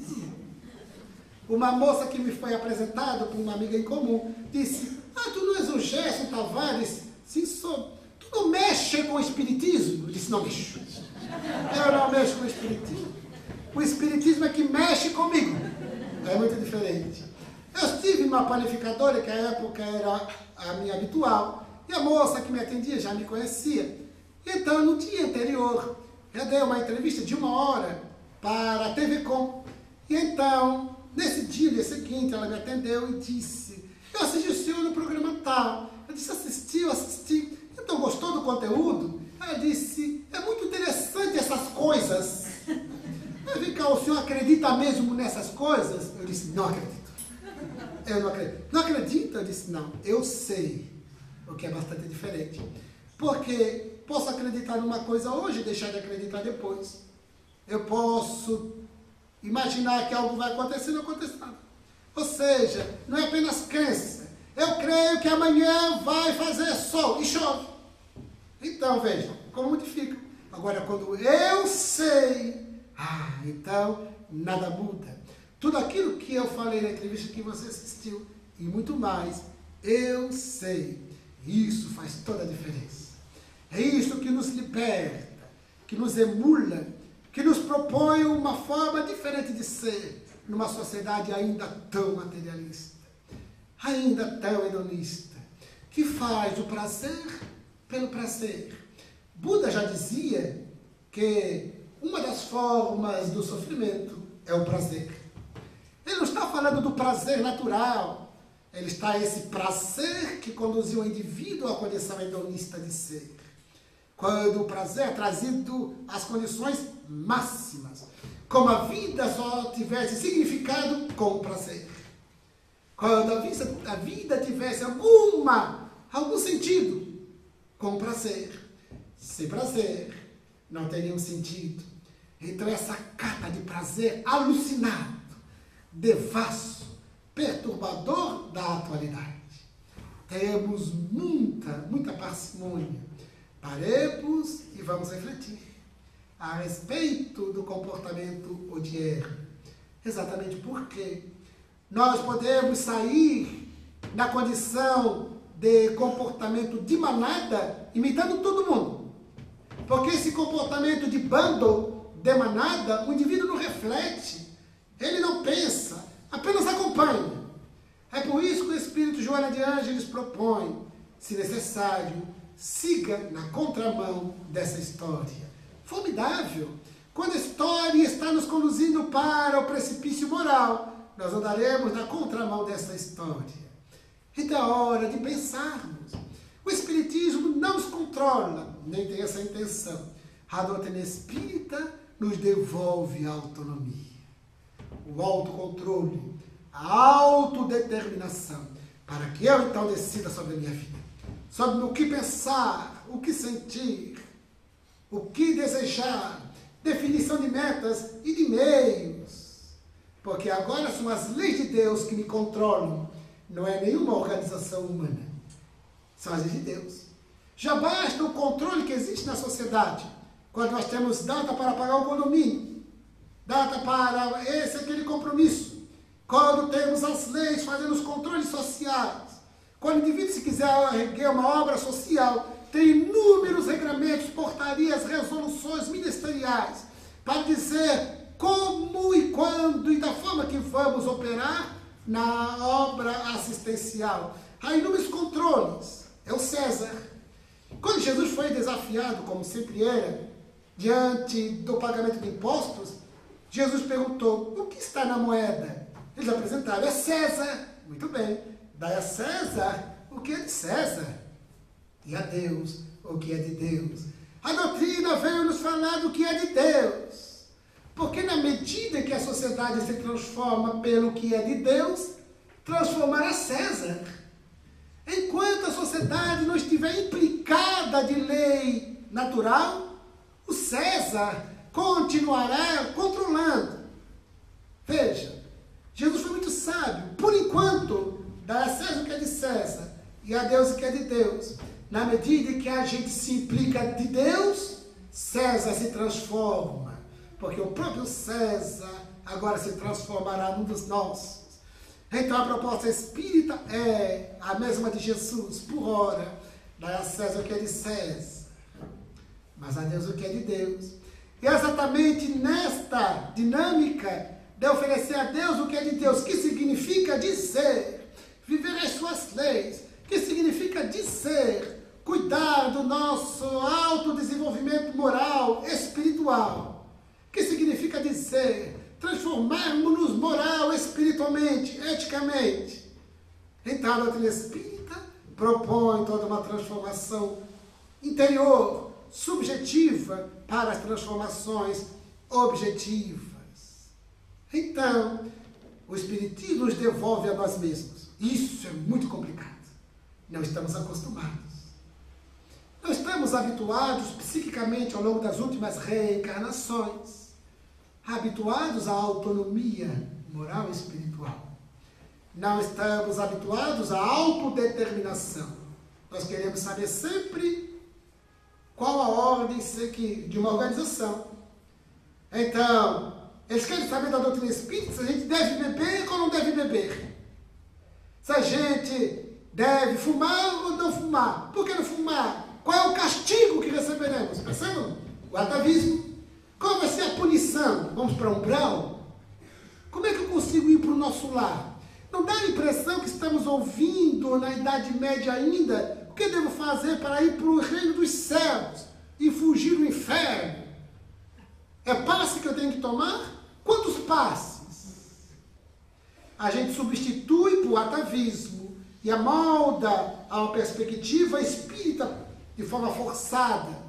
Uma moça que me foi apresentada por uma amiga em comum, disse, tu não és o Gerson Tavares? Sim, sou. Tu não mexe com o espiritismo? Eu disse, não mexo. Eu não mexo com o espiritismo. O espiritismo é que mexe comigo. É muito diferente. Eu tive uma panificadora, que à época era a minha habitual, e a moça que me atendia já me conhecia. Então, no dia anterior, eu dei uma entrevista de 1 hora para a TV Com. E então, nesse dia seguinte, ela me atendeu e disse, eu assisti o senhor no programa tal. Eu disse, assisti. Então, gostou do conteúdo? Ela disse, é muito interessante essas coisas. Mas vem cá, o senhor acredita mesmo nessas coisas? Eu disse, não acredito. Eu não acredito. Não acredita? Eu disse, não. Eu sei, o que é bastante diferente. Porque posso acreditar numa coisa hoje e deixar de acreditar depois. Eu posso imaginar que algo vai acontecer e não acontecer nada. Ou seja, não é apenas crença. Eu creio que amanhã vai fazer sol e chove. Então, veja, como modifica. Agora, quando eu sei, então nada muda. Tudo aquilo que eu falei na entrevista que você assistiu, e muito mais, eu sei. Isso faz toda a diferença. É isso que nos liberta, que nos emula, que nos propõe uma forma diferente de ser, numa sociedade ainda tão materialista, ainda tão hedonista, que faz o prazer pelo prazer. Buda já dizia que uma das formas do sofrimento é o prazer. Ele não está falando do prazer natural, ele está esse prazer que conduziu o indivíduo à condição hedonista de ser. Quando o prazer é trazido às condições máximas, como a vida só tivesse significado com o prazer. Quando a vida tivesse algum sentido com prazer. Sem prazer, não tem nenhum sentido. Então essa cata de prazer alucinado, devasso, perturbador da atualidade. Temos muita parcimônia. Paremos e vamos refletir a respeito do comportamento odierno. Exatamente porque nós podemos sair na condição de comportamento de manada, imitando todo mundo. Porque esse comportamento de bando, de manada, o indivíduo não reflete, ele não pensa, apenas acompanha. É por isso que o Espírito Joana de Ângeles propõe, se necessário, siga na contramão dessa história. Formidável! Quando a história está nos conduzindo para o precipício moral, nós andaremos na contramão dessa história. Então é hora de pensarmos. O Espiritismo não nos controla, nem tem essa intenção. A doutrina espírita nos devolve a autonomia, o autocontrole, a autodeterminação, para que eu então decida sobre a minha vida, sobre o que pensar, o que sentir, o que desejar, definição de metas e de meios. Porque agora são as leis de Deus que me controlam, não é nenhuma organização humana. São as leis de Deus. Já basta o controle que existe na sociedade, quando nós temos data para pagar o condomínio, data para esse aquele compromisso, quando temos as leis fazendo os controles sociais, quando o indivíduo se quiser erguer uma obra social, tem inúmeros regramentos, portarias, resoluções ministeriais, para dizer como e quando e da forma que vamos operar na obra assistencial. Há inúmeros controles. É o César. Quando Jesus foi desafiado, como sempre era, diante do pagamento de impostos, Jesus perguntou, o que está na moeda? Eles apresentaram, é César. Muito bem, dai a César o que é de César, e a Deus o que é de Deus. A doutrina veio nos falar do que é de Deus, porque na medida que a sociedade se transforma pelo que é de Deus, transformará César. Enquanto a sociedade não estiver implicada de lei natural, o César continuará controlando. Veja, Jesus foi muito sábio. Por enquanto, dá a César o que é de César e a Deus o que é de Deus. Na medida que a gente se implica de Deus, César se transforma. Porque o próprio César agora se transformará num dos nossos. Então a proposta espírita é a mesma de Jesus. Por ora, dá a César o que é de César, mas a Deus o que é de Deus. E exatamente nesta dinâmica de oferecer a Deus o que é de Deus, que significa dizer, viver as suas leis, que significa dizer, cuidar do nosso autodesenvolvimento moral, espiritual, que significa dizer, transformarmos-nos moral, espiritualmente, eticamente. Então a doutrina espírita propõe toda uma transformação interior, subjetiva, para as transformações objetivas. Então, o Espiritismo nos devolve a nós mesmos. Isso é muito complicado. Não estamos acostumados. Não estamos habituados psiquicamente ao longo das últimas reencarnações, habituados à autonomia moral e espiritual. Não estamos habituados à autodeterminação. Nós queremos saber sempre qual a ordem de uma organização. Então, eles querem saber da doutrina espírita se a gente deve beber ou não deve beber. Se a gente deve fumar ou não fumar. Por que não fumar? Qual é o castigo que receberemos? Percebam? O atavismo. Qual vai ser a punição? Vamos para um umbral? Como é que eu consigo ir para o nosso lar? Não dá a impressão que estamos ouvindo na Idade Média ainda? O que devo fazer para ir para o reino dos céus e fugir do inferno? É passe que eu tenho que tomar? Quantos passes? A gente substitui por atavismo e amolda a uma perspectiva espírita de forma forçada.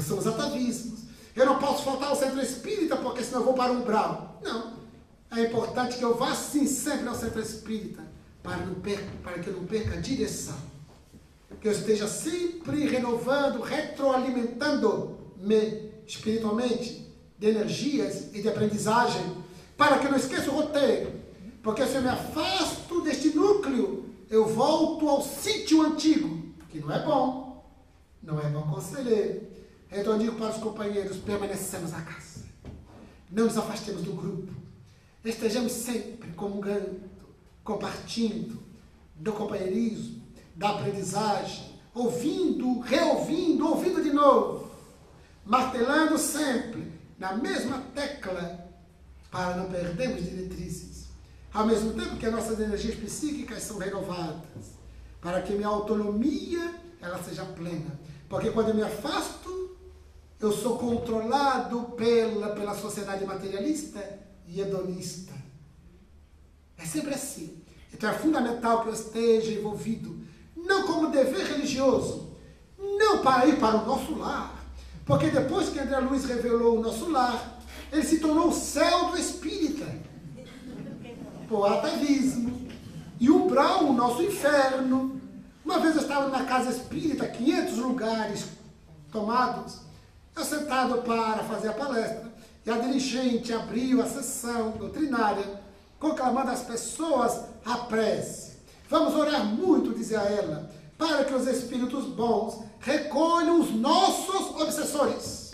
São os atavismos. Eu não posso faltar ao centro espírita porque senão eu vou para o umbral. Não. É importante que eu vá sim sempre ao centro espírita para que eu não perca a direção. Que eu esteja sempre renovando, retroalimentando-me espiritualmente de energias e de aprendizagem, para que eu não esqueça o roteiro. Porque se eu me afasto deste núcleo, eu volto ao sítio antigo, que não é bom. Não é bom conselheiro. Então eu digo para os companheiros, permanecemos na casa. Não nos afastemos do grupo. Estejamos sempre comungando, compartilhando do companheirismo, da aprendizagem, ouvindo, reouvindo, ouvindo de novo, martelando sempre na mesma tecla para não perdermos diretrizes. Ao mesmo tempo que as nossas energias psíquicas são renovadas, para que minha autonomia ela seja plena. Porque quando eu me afasto, eu sou controlado pela sociedade materialista e hedonista. É sempre assim. Então é fundamental que eu esteja envolvido, não como dever religioso, não para ir para o nosso lar, porque depois que André Luiz revelou o nosso lar, ele se tornou o céu do espírita, por atavismo, e umbral, o nosso inferno. Uma vez eu estava numa casa espírita, 500 lugares tomados, eu sentado para fazer a palestra, e a dirigente abriu a sessão doutrinária, conclamando as pessoas à prece. Vamos orar muito, dizia ela, para que os espíritos bons recolham os nossos obsessores.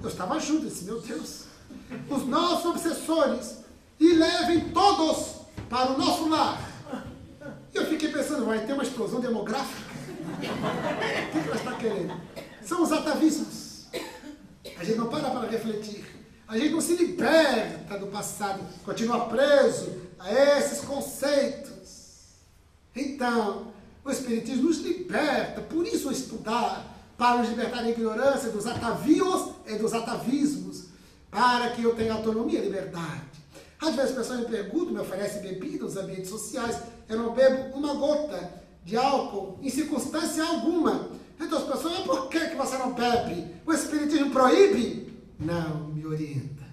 Eu estava junto, disse, meu Deus, os nossos obsessores, e levem todos para o nosso lar. E eu fiquei pensando, vai ter uma explosão demográfica? O que ela está querendo? São os atavismos. A gente não para refletir. A gente não se liberta do passado, continua preso a esses conceitos. Então, o Espiritismo nos liberta, por isso estudar, para nos libertar da ignorância, dos atavios e dos atavismos, para que eu tenha autonomia e liberdade. Às vezes as pessoas me perguntam, me oferecem bebida nos ambientes sociais, eu não bebo uma gota de álcool em circunstância alguma. Então as pessoas, mas por que você não bebe? O Espiritismo proíbe? Não, me orienta,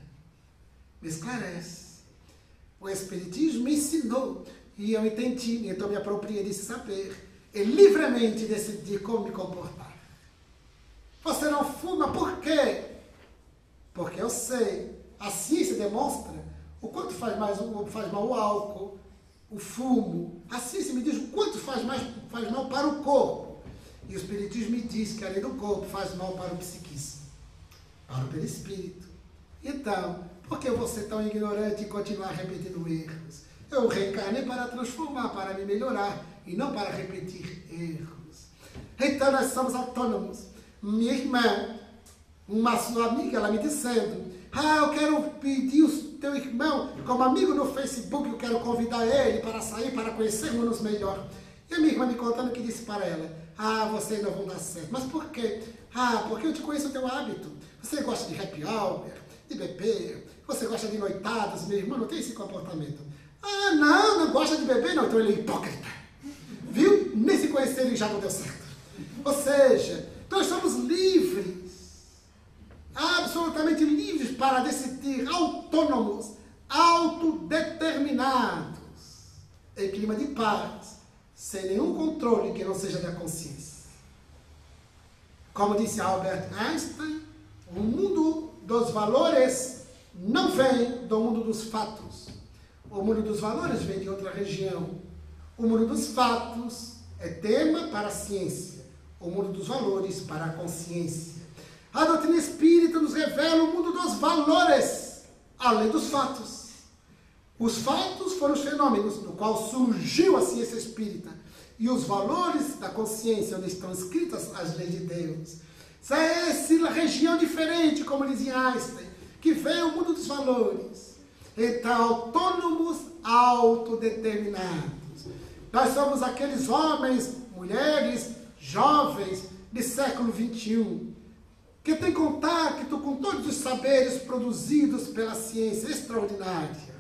me esclarece. O Espiritismo me ensinou e eu entendi, então me apropriei desse saber e livremente decidi como me comportar. Você não fuma, por quê? Porque eu sei, a ciência demonstra o quanto faz mal o álcool, o fumo. A ciência me diz o quanto faz mal para o corpo. E o Espiritismo me diz que além do corpo faz mal para o psiquismo, para o perispírito. Então, por que eu vou ser tão ignorante e continuar repetindo erros? Eu reencarnei para transformar, para me melhorar e não para repetir erros. Então nós somos autônomos. Minha irmã, uma sua amiga, ela me dizendo, eu quero pedir o teu irmão como amigo no Facebook, eu quero convidar ele para sair, para conhecermos-nos melhor. E a minha irmã me contando que disse para ela, vocês não vão dar certo. Mas por quê? Porque eu te conheço o teu hábito. Você gosta de happy hour, de beber, você gosta de noitadas, meu irmão não tem esse comportamento. Não gosta de beber, não, então ele é hipócrita. Viu? Nem se conhecer ele já não deu certo. Ou seja, nós somos livres, absolutamente livres para decidir, autônomos, autodeterminados, em clima de paz, sem nenhum controle que não seja da consciência. Como disse Albert Einstein, o mundo dos valores não vem do mundo dos fatos. O mundo dos valores vem de outra região. O mundo dos fatos é tema para a ciência. O mundo dos valores para a consciência. A doutrina espírita nos revela o mundo dos valores, além dos fatos. Os fatos foram os fenômenos no qual surgiu a ciência espírita. E os valores da consciência, onde estão escritas as leis de Deus. É essa região diferente, como dizia Einstein, que vem o mundo dos valores. Então, autônomos, autodeterminados. Nós somos aqueles homens, mulheres, jovens de século XXI, que têm contato com todos os saberes produzidos pela ciência extraordinária.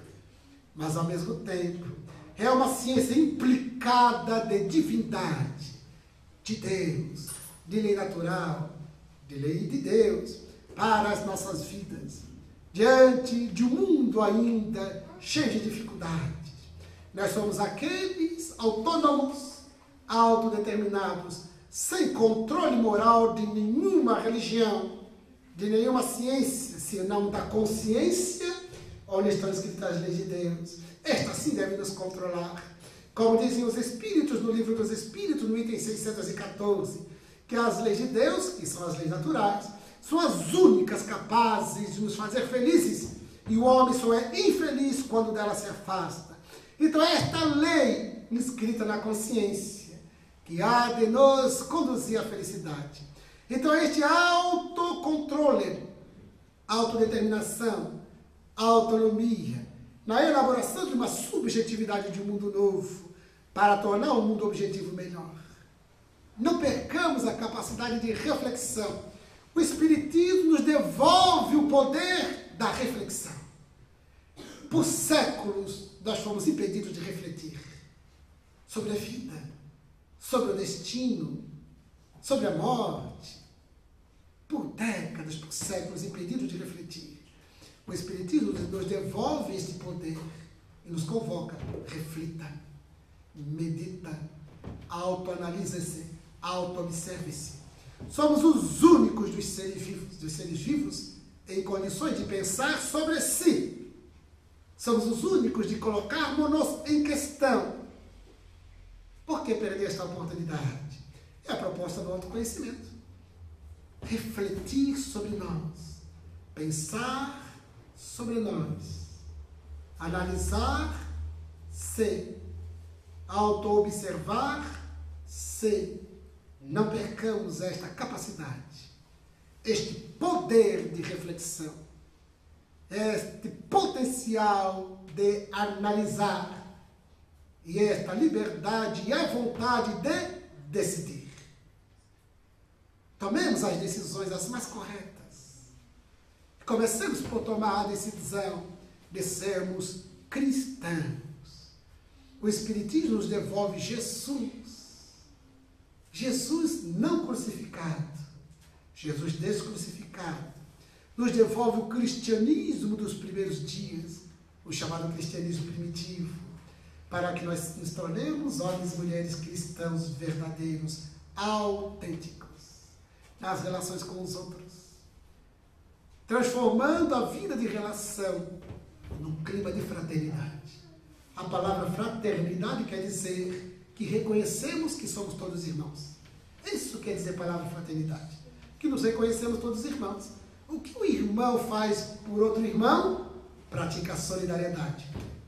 Mas, ao mesmo tempo, é uma ciência implicada de divindade, de Deus, de lei natural, de lei de Deus, para as nossas vidas, diante de um mundo ainda cheio de dificuldades. Nós somos aqueles autônomos, autodeterminados, sem controle moral de nenhuma religião, de nenhuma ciência, senão da consciência, onde estão escritas as leis de Deus. Esta sim deve nos controlar. Como dizem os Espíritos no Livro dos Espíritos, no item 614, que as leis de Deus, que são as leis naturais, são as únicas capazes de nos fazer felizes, e o homem só é infeliz quando dela se afasta. Então esta lei inscrita na consciência, que há de nos conduzir à felicidade. Então este autocontrole, autodeterminação, autonomia, na elaboração de uma subjetividade de um mundo novo, para tornar o mundo objetivo melhor. Não percamos a capacidade de reflexão. O Espiritismo nos devolve o poder da reflexão. Por séculos, nós fomos impedidos de refletir sobre a vida, sobre o destino, sobre a morte. Por décadas, por séculos, impedidos de refletir. O Espiritismo nos devolve este poder e nos convoca. Reflita, medita, autoanalise-se, auto-observe-se. Somos os únicos dos seres vivos em condições de pensar sobre si. Somos os únicos de colocarmos-nos em questão. Por que perder esta oportunidade? É a proposta do autoconhecimento. Refletir sobre nós. Pensar sobre nós. Analisar-se. Auto-observar-se. Não percamos esta capacidade, este poder de reflexão, este potencial de analisar e esta liberdade e a vontade de decidir. Tomemos as decisões as mais corretas. Comecemos por tomar a decisão de sermos cristãos. O Espiritismo nos devolve Jesus. Jesus não crucificado, Jesus descrucificado, nos devolve o cristianismo dos primeiros dias, o chamado cristianismo primitivo, para que nós nos tornemos homens e mulheres cristãos verdadeiros, autênticos, nas relações com os outros, transformando a vida de relação num clima de fraternidade. A palavra fraternidade quer dizer que reconhecemos que somos todos irmãos. Isso quer dizer a palavra fraternidade. Que nos reconhecemos todos irmãos. O que o irmão faz por outro irmão? Pratica solidariedade.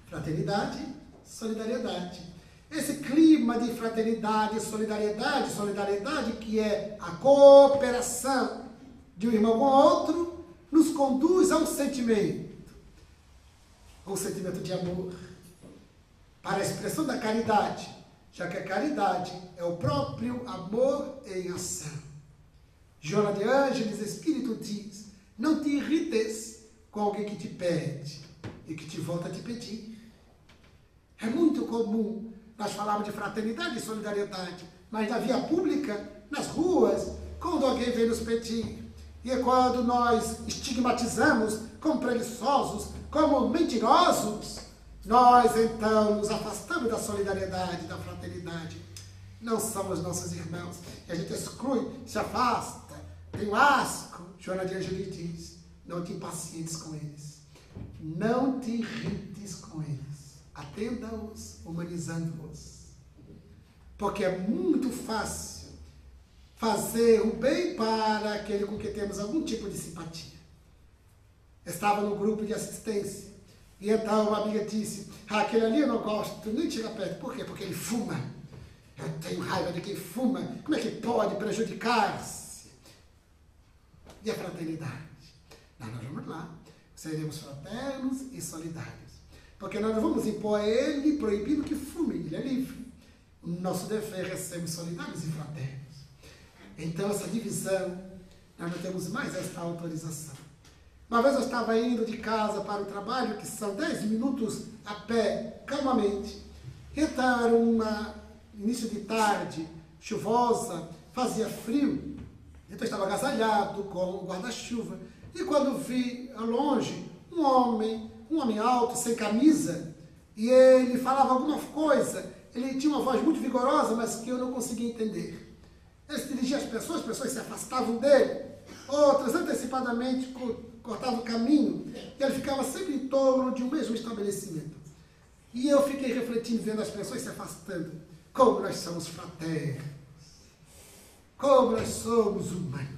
Fraternidade, solidariedade. Esse clima de fraternidade, solidariedade que é a cooperação de um irmão com o outro, nos conduz a um sentimento de amor, para a expressão da caridade, já que a caridade é o próprio amor em ação. Joana de Ângeles, Espírito, diz: não te irrites com alguém que te pede e que te volta a te pedir. É muito comum nós falarmos de fraternidade e solidariedade, mas na via pública, nas ruas, quando alguém vem nos pedir, e é quando nós estigmatizamos como preguiçosos, como mentirosos, nós, então, nos afastamos da solidariedade, da fraternidade. Não somos nossos irmãos. E a gente exclui, se afasta, tem um asco. Joana de Ângeles diz: não te impacientes com eles. Não te irrites com eles. Atenda-os, humanizando-os. Porque é muito fácil fazer o bem para aquele com quem temos algum tipo de simpatia. Estava no grupo de assistência. E então uma amiga disse: aquele ali eu não gosto, nem chega perto. Por quê? Porque ele fuma. Eu tenho raiva de quem fuma. Como é que pode prejudicar-se? E a fraternidade? Nós vamos lá. Seremos fraternos e solidários. Porque nós não vamos impor a ele proibindo que fume. Ele é livre. O nosso dever é sermos solidários e fraternos. Então essa divisão, nós não temos mais esta autorização. Uma vez eu estava indo de casa para o trabalho, que são 10 minutos a pé, calmamente. Então era um início de tarde, chuvosa, fazia frio. Então eu estava agasalhado com o guarda-chuva. E quando vi ao longe um homem alto, sem camisa, e ele falava alguma coisa, ele tinha uma voz muito vigorosa, mas que eu não conseguia entender. Ele se dirigia às pessoas se afastavam dele, outras antecipadamente cortava o caminho, e ele ficava sempre em torno de um mesmo estabelecimento. E eu fiquei refletindo, vendo as pessoas se afastando. Como nós somos fraternos, como nós somos humanos.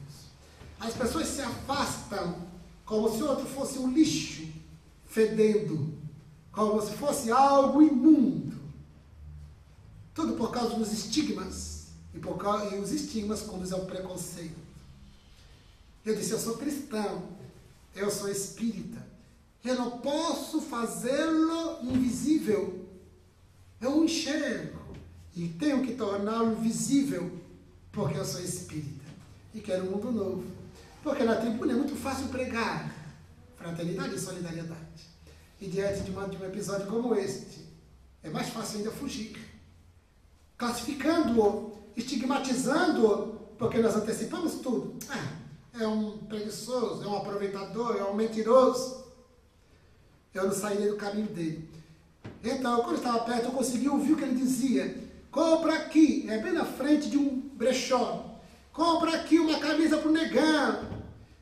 As pessoas se afastam como se outro fosse um lixo, fedendo, como se fosse algo imundo. Tudo por causa dos estigmas, e os estigmas conduzem ao preconceito. Eu disse: eu sou cristão, eu sou espírita, eu não posso fazê-lo invisível. Eu o enxergo e tenho que torná-lo visível, porque eu sou espírita e quero um mundo novo. Porque na tribuna é muito fácil pregar fraternidade e solidariedade. E diante de um episódio como este, é mais fácil ainda fugir, classificando-o, estigmatizando-o, porque nós antecipamos tudo. É um preguiçoso, é um aproveitador, é um mentiroso. Eu não saí do caminho dele. Então, quando eu estava perto, eu consegui ouvir o que ele dizia. compra aqui, é bem na frente de um brechó, compra aqui uma camisa para o negão,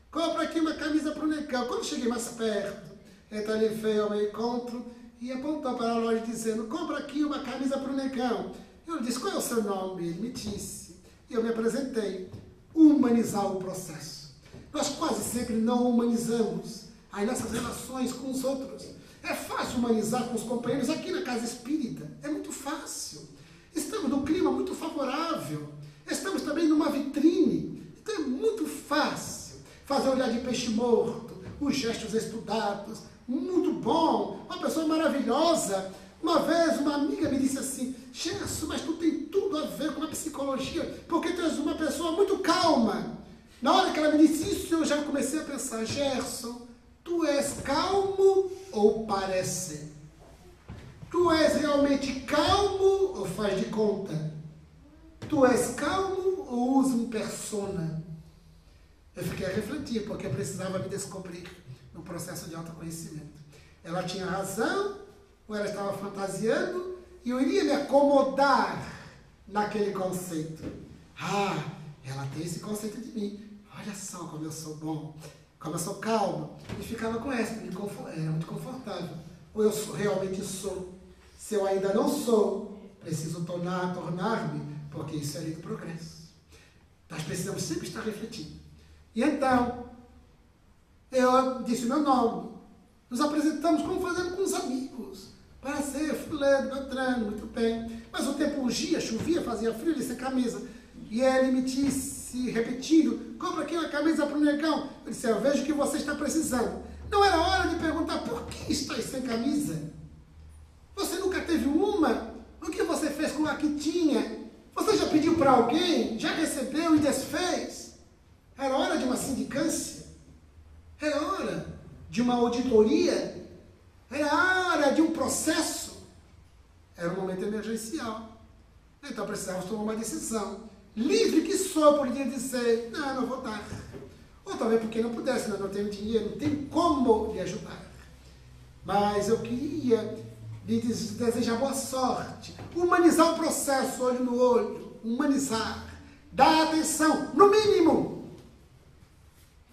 compra aqui uma camisa para o negão. Quando cheguei mais perto, então ele veio ao meu encontro e apontou para a loja dizendo, compra aqui uma camisa para o negão. Eu disse, qual é o seu nome? Ele me disse, e eu me apresentei. Humanizar o processo. Nós quase sempre não humanizamos as nossas relações com os outros. É fácil humanizar com os companheiros aqui na casa espírita. É muito fácil. Estamos num clima muito favorável. Estamos também numa vitrine. Então é muito fácil fazer olhar de peixe morto, os gestos estudados. Muito bom. Uma pessoa maravilhosa. Uma vez uma amiga me disse assim, Gerson, mas tu tem tudo a ver com a psicologia, porque tu és uma pessoa muito calma. Na hora que ela me disse isso, eu já comecei a pensar, Gerson, tu és calmo ou parece? Tu és realmente calmo ou faz de conta? Tu és calmo ou usa um persona? Eu fiquei a refletir, porque eu precisava me descobrir no processo de autoconhecimento. Ela tinha razão, ou ela estava fantasiando, e eu iria me acomodar naquele conceito. Ah, ela tem esse conceito de mim. Olha só como eu sou bom, como eu sou calmo. E ficava com essa, era muito confortável. Ou eu realmente sou. Se eu ainda não sou, preciso tornar-me, porque isso é lei do progresso. Nós precisamos sempre estar refletindo. E então, eu disse o meu nome. Nos apresentamos como fazendo com os amigos. Prazer, fulano, Beltrano, muito bem. Mas o tempo urgia, chovia, fazia frio, ele sem camisa. E ele me disse, repetindo, compra aqui uma camisa para o negão. Eu disse, eu vejo que você está precisando. Não era hora de perguntar, por que estás sem camisa? Você nunca teve uma? O que você fez com a que tinha? Você já pediu para alguém? Já recebeu e desfez? Era hora de uma sindicância? Era hora de uma auditoria? Era hora de um processo? Era um momento emergencial. Então precisávamos tomar uma decisão. Livre que sou, poderia dizer, não vou dar. Ou talvez porque não pudesse, não tenho dinheiro, não tenho como lhe ajudar. Mas eu queria lhe desejar boa sorte. Humanizar o processo, olho no olho. Humanizar. Dar atenção, no mínimo.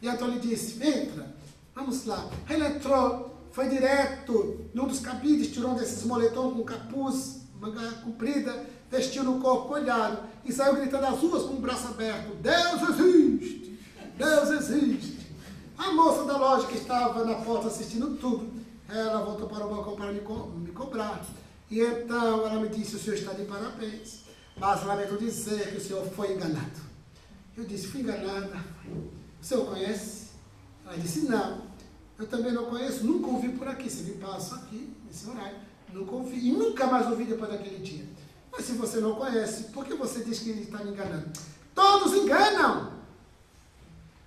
E então ele disse, entra, vamos lá. Ele entrou. Foi direto num dos cabides, tirou um desses moletom com capuz, manga comprida, vestiu no corpo, olhado, e saiu gritando às ruas com o braço aberto, Deus existe! Deus existe! A moça da loja que estava na porta assistindo tudo, ela voltou para o balcão para me cobrar. E então ela me disse, o senhor está de parabéns, mas lamento dizer que o senhor foi enganado. Eu disse, fui enganada. O senhor conhece? Ela disse, não. Eu também não conheço, nunca ouvi por aqui. Se me passo aqui, nesse horário, nunca ouvi. E nunca mais ouvi depois daquele dia. Mas se você não conhece, por que você diz que ele está me enganando? Todos enganam!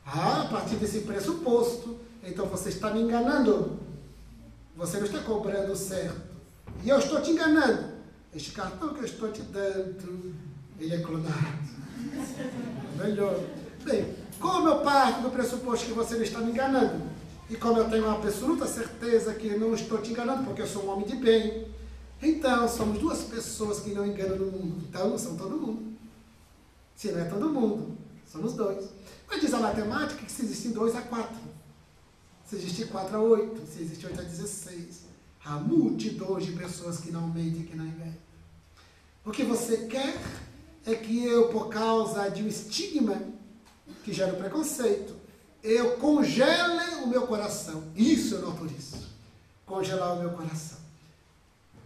Ah, a partir desse pressuposto, então você está me enganando. Você não está cobrando certo. E eu estou te enganando. Este cartão que eu estou te dando, ele é clonado. Melhor. Bem, como eu parto do pressuposto que você não está me enganando, e como eu tenho uma absoluta certeza que não estou te enganando, porque eu sou um homem de bem, então somos duas pessoas que não enganam no mundo. Então não são todo mundo. Se não é todo mundo, somos dois. Mas diz a matemática que se existem 2 a 4. Se existe 4 a 8, se existe 8 a 16. Há multidões de pessoas que não mentem e que não enganam. O que você quer é que eu, por causa de um estigma que gera o preconceito, eu congele o meu coração. Isso eu não autorizo. Congelar o meu coração.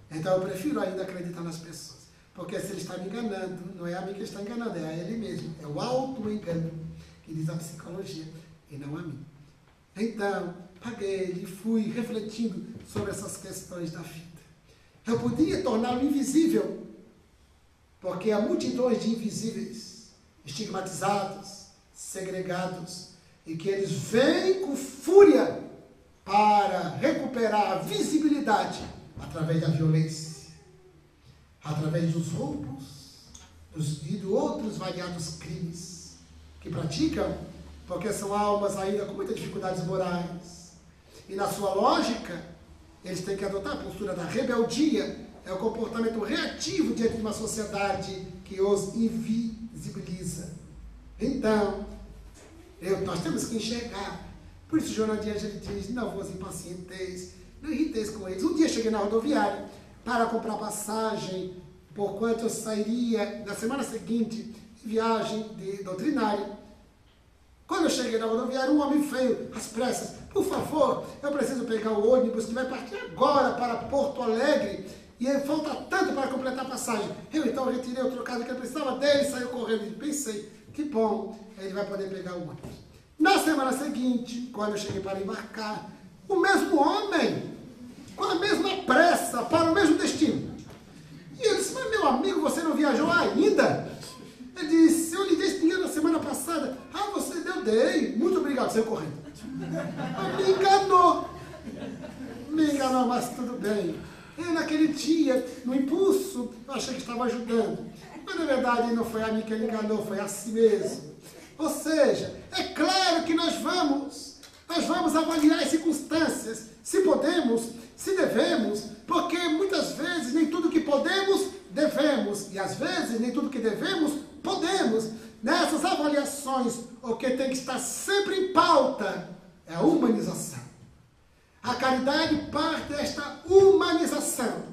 Então eu prefiro ainda acreditar nas pessoas. Porque se ele está me enganando, não é a mim que ele está enganando, é a ele mesmo. É o auto-engano, que diz a psicologia, e não a mim. Então, paguei e fui refletindo sobre essas questões da vida. Eu podia torná-lo invisível, porque há multidões de invisíveis, estigmatizados, segregados, e que eles vêm com fúria para recuperar a visibilidade através da violência, através dos roubos e de outros variados crimes que praticam, porque são almas ainda com muitas dificuldades morais. E na sua lógica, eles têm que adotar a postura da rebeldia é o comportamento reativo diante de uma sociedade que os invisibiliza. Então, nós temos que enxergar. Por isso, Joana Dias ele diz: não vos impacienteis, não irriteis com eles. Um dia cheguei na rodoviária para comprar passagem, porquanto eu sairia na semana seguinte em viagem doutrinária. Quando eu cheguei na rodoviária, um homem veio às pressas: por favor, eu preciso pegar o ônibus que vai partir agora para Porto Alegre e falta tanto para completar a passagem. Eu então retirei o trocado que eu precisava dele e saiu correndo. E pensei: que bom, ele vai poder pegar o ônibus. Na semana seguinte, quando eu cheguei para embarcar, o mesmo homem, com a mesma pressa, para o mesmo destino. E eu disse: mas meu amigo, você não viajou ainda? Ele disse: eu lhe dei esse dinheiro na semana passada. Ah, você deu? Dei. Muito obrigado, saiu correndo. Me enganou. Me enganou, mas tudo bem. Eu naquele dia, no impulso, eu achei que estava ajudando. Mas na verdade não foi a mim que ele enganou, foi a si mesmo. Ou seja, é claro que nós vamos avaliar as circunstâncias, se podemos, se devemos, porque muitas vezes nem tudo que podemos, devemos, e às vezes nem tudo que devemos, podemos. Nessas avaliações, o que tem que estar sempre em pauta é a humanização. A caridade parte desta humanização.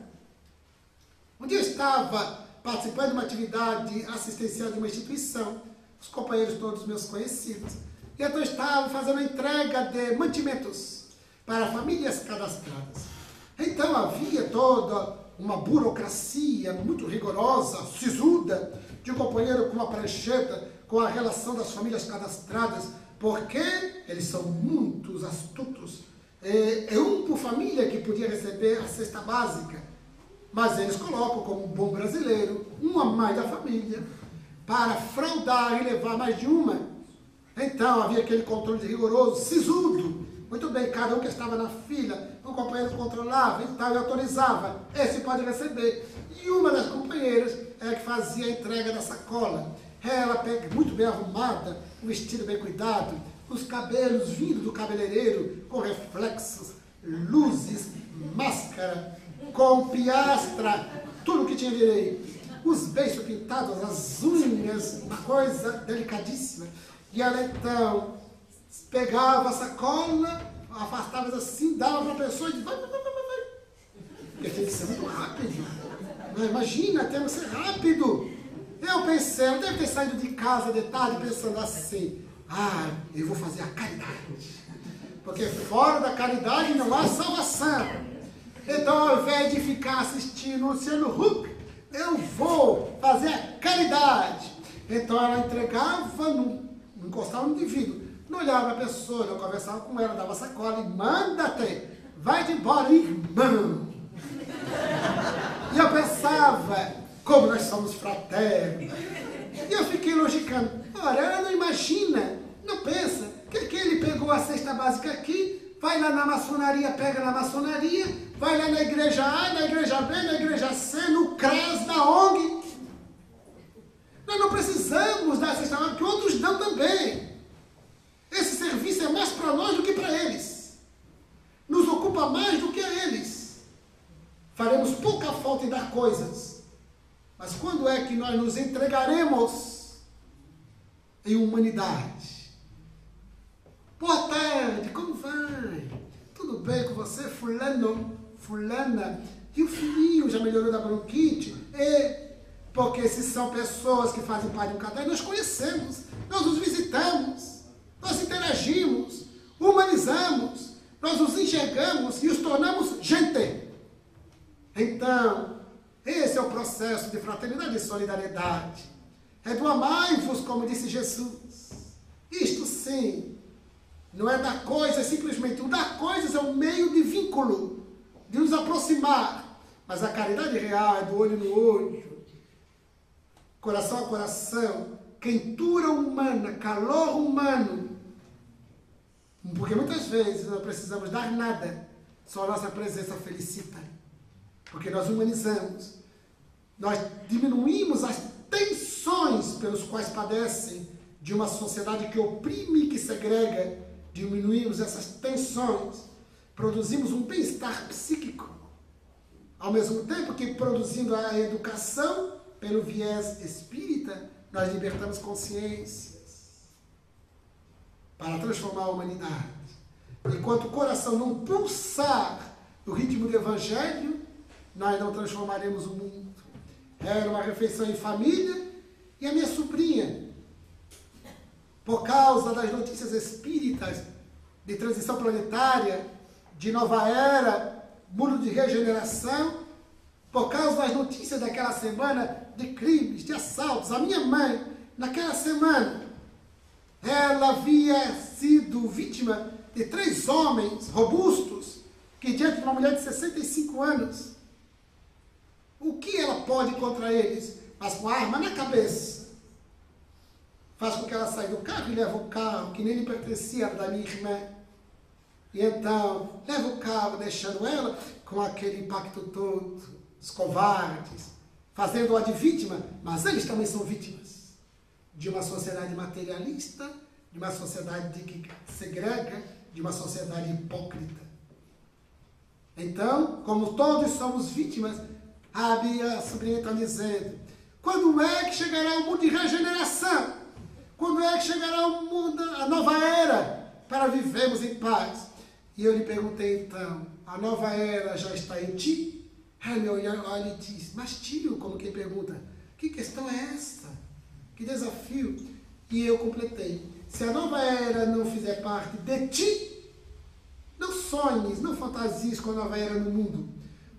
Um dia eu estava participando de uma atividade assistencial de uma instituição, os companheiros todos meus conhecidos, e então estavam fazendo a entrega de mantimentos para famílias cadastradas. Então havia toda uma burocracia muito rigorosa, sisuda, de um companheiro com uma prancheta com a relação das famílias cadastradas, porque eles são muito astutos. É um por família que podia receber a cesta básica, mas eles colocam como um bom brasileiro uma mãe da família para fraudar e levar mais de uma. Então havia aquele controle rigoroso, sisudo. Muito bem, cada um que estava na fila, um companheiro controlava e tal, e autorizava. Esse pode receber. E uma das companheiras é que fazia a entrega da sacola. Ela muito bem arrumada, um vestido bem cuidado, os cabelos vindo do cabeleireiro, com reflexos, luzes, máscara, com piastra, tudo que tinha direito. Os beijos pintados, as unhas, uma coisa delicadíssima. E ela então pegava a sacola, afastava assim, dava para a pessoa e dizia: vai. Porque tem que ser muito rápido. Não, imagina, temos que ser rápido. Eu pensei, eu deve ter saído de casa de tarde pensando assim: eu vou fazer a caridade. Porque fora da caridade não há salvação. Então, ao invés de ficar assistindo o Luciano Huck, eu vou fazer a caridade. Então ela entregava, encostava no indivíduo, não olhava a pessoa, não conversava com ela, dava sacola e manda-te, vai-te embora, irmão. E eu pensava, como nós somos fraternos. E eu fiquei logicando: ora, ela não imagina, não pensa, que ele pegou a cesta básica aqui, vai lá na maçonaria, pega na maçonaria, vai lá na igreja A, na igreja B, na igreja C, no CRAS, na ONG. Nós não precisamos dar cesta básica, que outros dão também. Esse serviço é mais para nós do que para eles. Nos ocupa mais do que a eles. Faremos pouca falta em dar coisas. Mas quando é que nós nos entregaremos em humanidade? Boa tarde, como vai? Tudo bem com você, fulano, fulana? E o filhinho já melhorou da bronquite? Porque se são pessoas que fazem parte de um casal, nós conhecemos, nós os visitamos, nós interagimos, humanizamos, nós os enxergamos e os tornamos gente. Então, esse é o processo de fraternidade e solidariedade. É do amai-vos, como disse Jesus. Isto sim, não é dar coisas simplesmente. O dar coisas é um meio de vínculo, de nos aproximar. Mas a caridade real é do olho no olho, coração a coração, quentura humana, calor humano. Porque muitas vezes não precisamos dar nada, só a nossa presença felicita. Porque nós humanizamos, nós diminuímos as tensões pelos quais padecem de uma sociedade que oprime e que segrega. Diminuímos essas tensões, produzimos um bem-estar psíquico. Ao mesmo tempo que produzindo a educação pelo viés espírita, nós libertamos consciências para transformar a humanidade. Enquanto o coração não pulsar no ritmo do Evangelho, nós não transformaremos o mundo. Era uma refeição em família e a minha sobrinha, por causa das notícias espíritas de transição planetária, de nova era, mundo de regeneração, por causa das notícias daquela semana de crimes, de assaltos, a minha mãe, naquela semana, ela havia sido vítima de 3 homens robustos que, diante de uma mulher de 65 anos, o que ela pode contra eles? Mas com a arma na cabeça, faz com que ela saia do carro e leve o carro, que nem lhe pertencia, era da minha irmã. E então, leva o carro, deixando ela com aquele impacto todo, os covardes, fazendo-a de vítima, mas eles também são vítimas de uma sociedade materialista, de uma sociedade que segrega, de uma sociedade hipócrita. Então, como todos somos vítimas, a minha sobrinha está dizendo, quando é que chegará o mundo de regeneração? Quando é que chegará o mundo, a nova era, para vivermos em paz? E eu lhe perguntei então, a nova era já está em ti? Ela me olha e diz, mas tio, como quem pergunta, que questão é essa? Que desafio? E eu completei, se a nova era não fizer parte de ti, não sonhes, não fantasies com a nova era no mundo.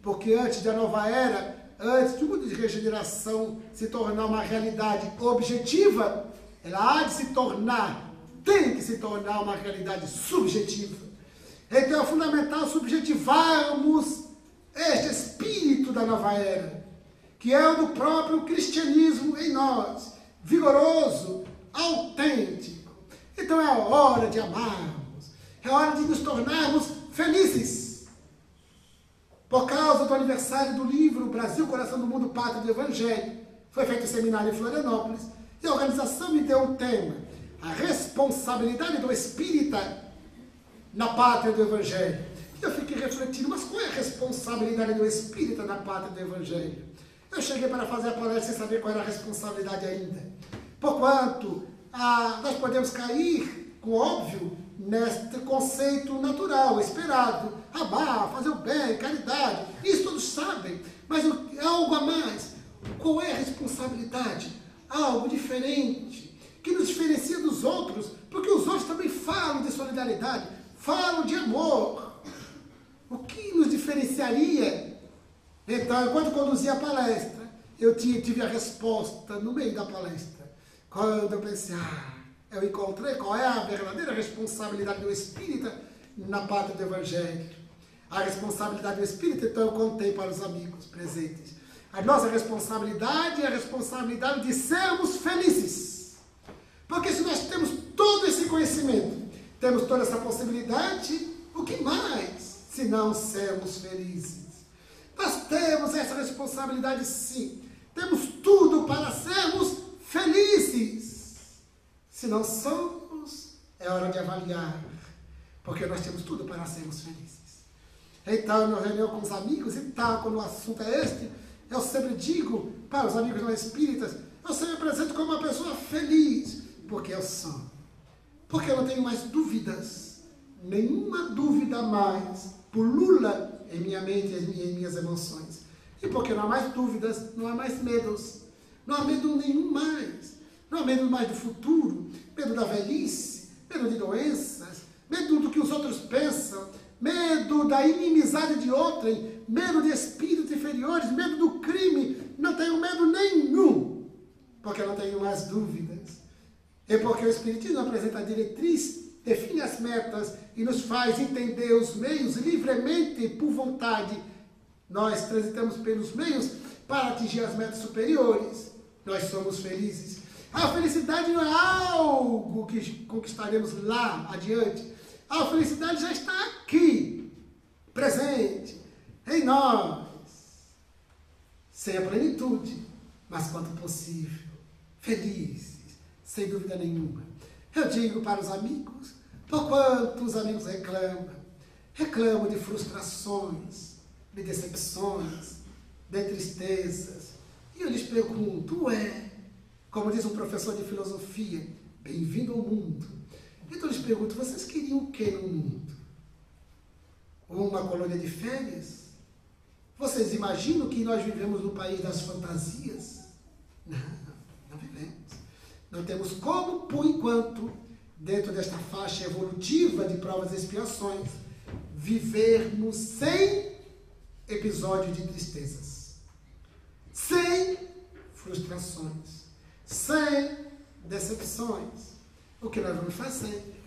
Porque antes da nova era, antes do mundo de regeneração se tornar uma realidade objetiva, ela há de se tornar, tem que se tornar uma realidade subjetiva. Então é fundamental subjetivarmos este espírito da nova era, que é o do próprio cristianismo em nós, vigoroso, autêntico. Então é a hora de amarmos, é hora de nos tornarmos felizes. Por causa do aniversário do livro Brasil, Coração do Mundo, Pátria do Evangelho, foi feito um seminário em Florianópolis, e a organização me deu o tema, a responsabilidade do espírita na pátria do Evangelho. E eu fiquei refletindo, mas qual é a responsabilidade do espírita na pátria do Evangelho? Eu cheguei para fazer a palestra sem saber qual era a responsabilidade ainda. Porquanto, nós podemos cair, com óbvio, neste conceito natural, esperado, amar, fazer o bem, caridade, isso todos sabem, mas algo a mais. Qual é a responsabilidade? Algo diferente, que nos diferencia dos outros, porque os outros também falam de solidariedade, falam de amor. O que nos diferenciaria? Então, enquanto conduzia a palestra, eu tive a resposta no meio da palestra. Quando eu pensei, eu encontrei qual é a verdadeira responsabilidade do espírita na pátria do Evangelho. A responsabilidade do espírita, então eu contei para os amigos presentes. A nossa responsabilidade é a responsabilidade de sermos felizes. Porque se nós temos todo esse conhecimento, temos toda essa possibilidade, o que mais se não sermos felizes? Nós temos essa responsabilidade sim. Temos tudo para sermos felizes. Se não somos, é hora de avaliar. Porque nós temos tudo para sermos felizes. Então, na reunião com os amigos e tal, quando o assunto é este, eu sempre digo para os amigos não espíritas, eu sempre me apresento como uma pessoa feliz, porque eu sou. Porque eu não tenho mais dúvidas, nenhuma dúvida mais pulula em minha mente e em minhas emoções. E porque não há mais dúvidas, não há mais medos. Não há medo nenhum mais. Não há medo mais do futuro, medo da velhice, medo de doenças, medo do que os outros pensam, medo da inimizade de outrem, medo de espíritos inferiores, medo do crime. Não tenho medo nenhum, porque eu não tenho mais dúvidas. É porque o Espiritismo apresenta a diretriz, define as metas e nos faz entender os meios livremente, por vontade. Nós transitamos pelos meios para atingir as metas superiores. Nós somos felizes. A felicidade não é algo que conquistaremos lá adiante. A felicidade já está aqui, presente, em nós. Sem a plenitude, mas quanto possível, felizes, sem dúvida nenhuma. Eu digo para os amigos, porquanto os amigos reclamam de frustrações, de decepções, de tristezas. E eu lhes pergunto, como diz um professor de filosofia, bem-vindo ao mundo. Então eu lhes pergunto, vocês queriam o que no mundo? Uma colônia de férias? Vocês imaginam que nós vivemos no país das fantasias? Não vivemos. Não temos como, por enquanto, dentro desta faixa evolutiva de provas e expiações, vivermos sem episódio de tristezas, sem frustrações, sem decepções. O que nós vamos fazer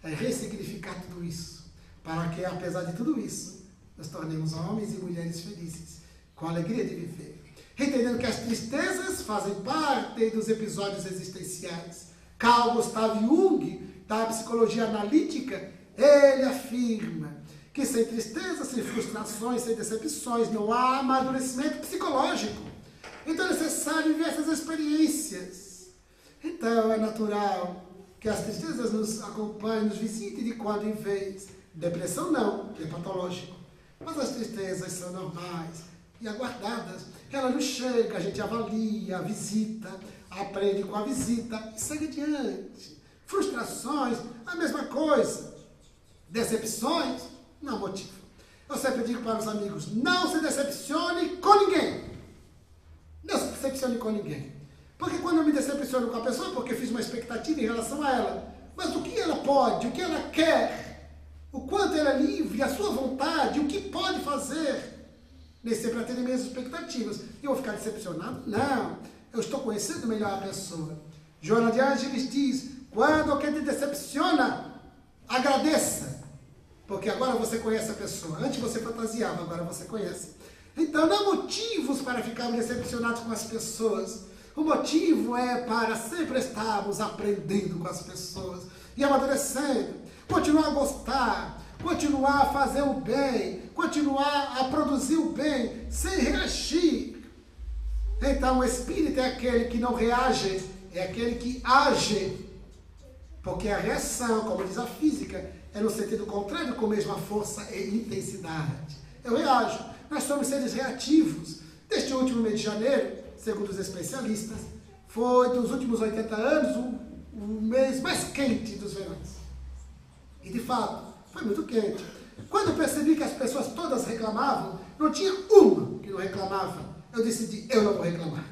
é ressignificar tudo isso, para que, apesar de tudo isso, nos tornemos homens e mulheres felizes, com a alegria de viver. Entendendo que as tristezas fazem parte dos episódios existenciais. Carl Gustav Jung, da psicologia analítica, ele afirma que sem tristeza, sem frustrações, sem decepções, não há amadurecimento psicológico. Então é necessário viver essas experiências. Então é natural que as tristezas nos acompanhem, nos visitem de quando em vez. Depressão não, que é patológico. Mas as tristezas são normais e aguardadas. Ela nos chega, a gente avalia, visita, aprende com a visita e segue adiante. Frustrações, a mesma coisa. Decepções, não motivo. Eu sempre digo para os amigos, não se decepcione com ninguém. Não se decepcione com ninguém. Porque quando eu me decepciono com a pessoa, porque fiz uma expectativa em relação a ela. Mas o que ela pode, o que ela quer, o quanto ela é livre, a sua vontade, o que pode fazer. Nem sempre atender minhas expectativas. E eu vou ficar decepcionado? Não. Eu estou conhecendo melhor a pessoa. Joana de Ângeles diz, quando alguém te decepciona, agradeça. Porque agora você conhece a pessoa. Antes você fantasiava, agora você conhece. Então não há motivos para ficarmos decepcionados com as pessoas. O motivo é para sempre estarmos aprendendo com as pessoas e amadurecendo. Continuar a gostar, continuar a fazer o bem, continuar a produzir o bem, sem reagir. Então o espírito é aquele que não reage, é aquele que age. Porque a reação, como diz a física, é no sentido contrário, com a mesma força e intensidade. Eu reajo. Nós somos seres reativos. Deste último mês de janeiro, segundo os especialistas, foi dos últimos 80 anos o mês mais quente dos verões. E de fato, foi muito quente. Quando eu percebi que as pessoas todas reclamavam, não tinha uma que não reclamava. Eu decidi, eu não vou reclamar.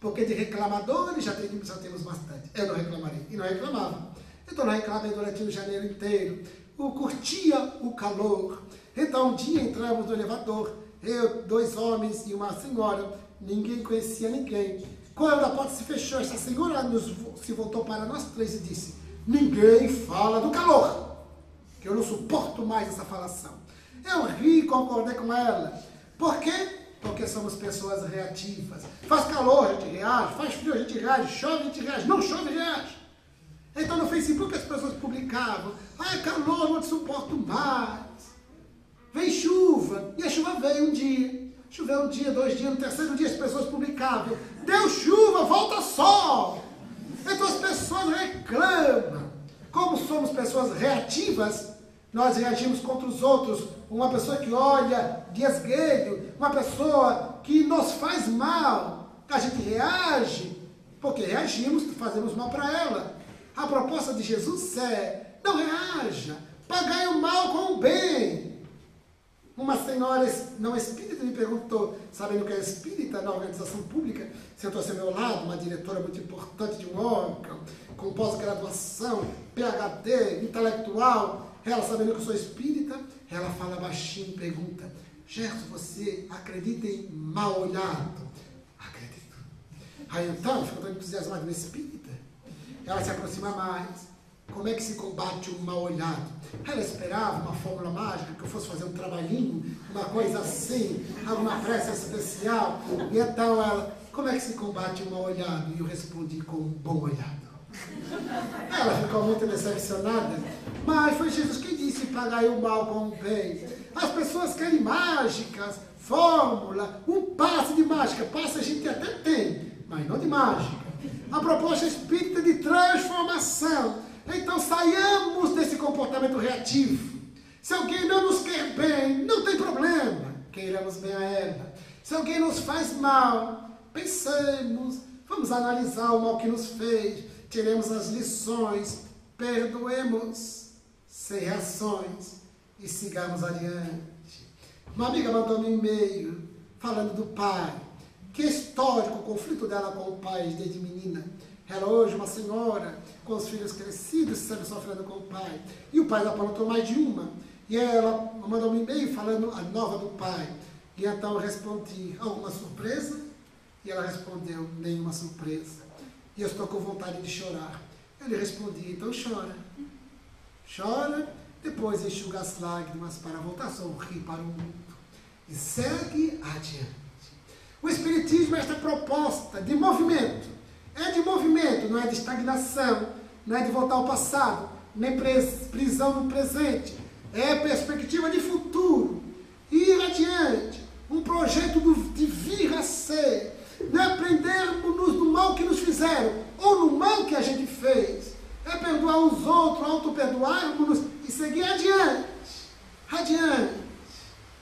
Porque de reclamadores já temos bastante. Eu não reclamarei. E não reclamava. Então não reclamei durante o janeiro inteiro. Eu curtia o calor. Então um dia entramos no elevador. Eu, 2 homens e uma senhora. Ninguém conhecia ninguém. Quando a porta se fechou, essa senhora se voltou para nós 3 e disse, ninguém fala do calor. Que eu não suporto mais essa falação. Eu ri e concordei com ela. Por quê? Porque somos pessoas reativas. Faz calor, a gente reage. Faz frio, a gente reage. Chove, a gente reage. Não chove, reage. Então no Facebook as pessoas publicavam, calor, não te suporto mais. Vem chuva. E a chuva veio um dia. Choveu um dia, 2 dias, no 3º dia as pessoas publicavam, deu chuva, volta sol. Então as pessoas reclamam. Como somos pessoas reativas, nós reagimos contra os outros. Uma pessoa que olha de esguelho, uma pessoa que nos faz mal, a gente reage, porque reagimos, fazemos mal para ela. A proposta de Jesus é, não reaja, pagai o mal com o bem. Uma senhora não espírita me perguntou, sabendo que é espírita na organização pública, sentou-se ao meu lado, uma diretora muito importante de um órgão, com pós-graduação, PhD, intelectual. Ela, sabendo que eu sou espírita, ela fala baixinho e pergunta, Gerson, você acredita em mal olhado? Acredito. Aí então, ficou tão entusiasmada no espírita. Ela se aproxima mais. Como é que se combate o mal olhado? Ela esperava uma fórmula mágica, que eu fosse fazer um trabalhinho, uma coisa assim, alguma prece especial. E então ela, como é que se combate o mal olhado? E eu respondi com um bom olhado. Ela ficou muito decepcionada, mas foi Jesus que disse, pagai o mal com o bem. As pessoas querem mágicas, fórmula, um passe de mágica. Passe a gente até tem, mas não de mágica. A proposta espírita de transformação. Então saiamos desse comportamento reativo. Se alguém não nos quer bem, não tem problema. queiramos bem a ela. Se alguém nos faz mal, pensemos, vamos analisar o mal que nos fez, tiremos as lições, perdoemos sem reações e sigamos adiante. Uma amiga mandou um e-mail falando do pai, que é histórico o conflito dela com o pai desde menina. Ela hoje, uma senhora, com os filhos crescidos, sempre sofrendo com o pai. E o pai já aprontou mais de uma. E ela mandou um e-mail falando a nova do pai. E então eu respondi, alguma surpresa? E ela respondeu, nenhuma surpresa. E eu estou com vontade de chorar. Eu lhe respondi, então chora. Chora, depois enxuga as lágrimas para voltar a sorrir para o mundo. E segue adiante. O Espiritismo é esta proposta de movimento. É de movimento, não é de estagnação, não é de voltar ao passado, nem prisão no presente. É perspectiva de futuro, ir adiante, um projeto de vir a ser. Não é prendermos-nos no mal que nos fizeram, ou no mal que a gente fez. É perdoar os outros, auto-perdoarmos-nos e seguir adiante. Adiante.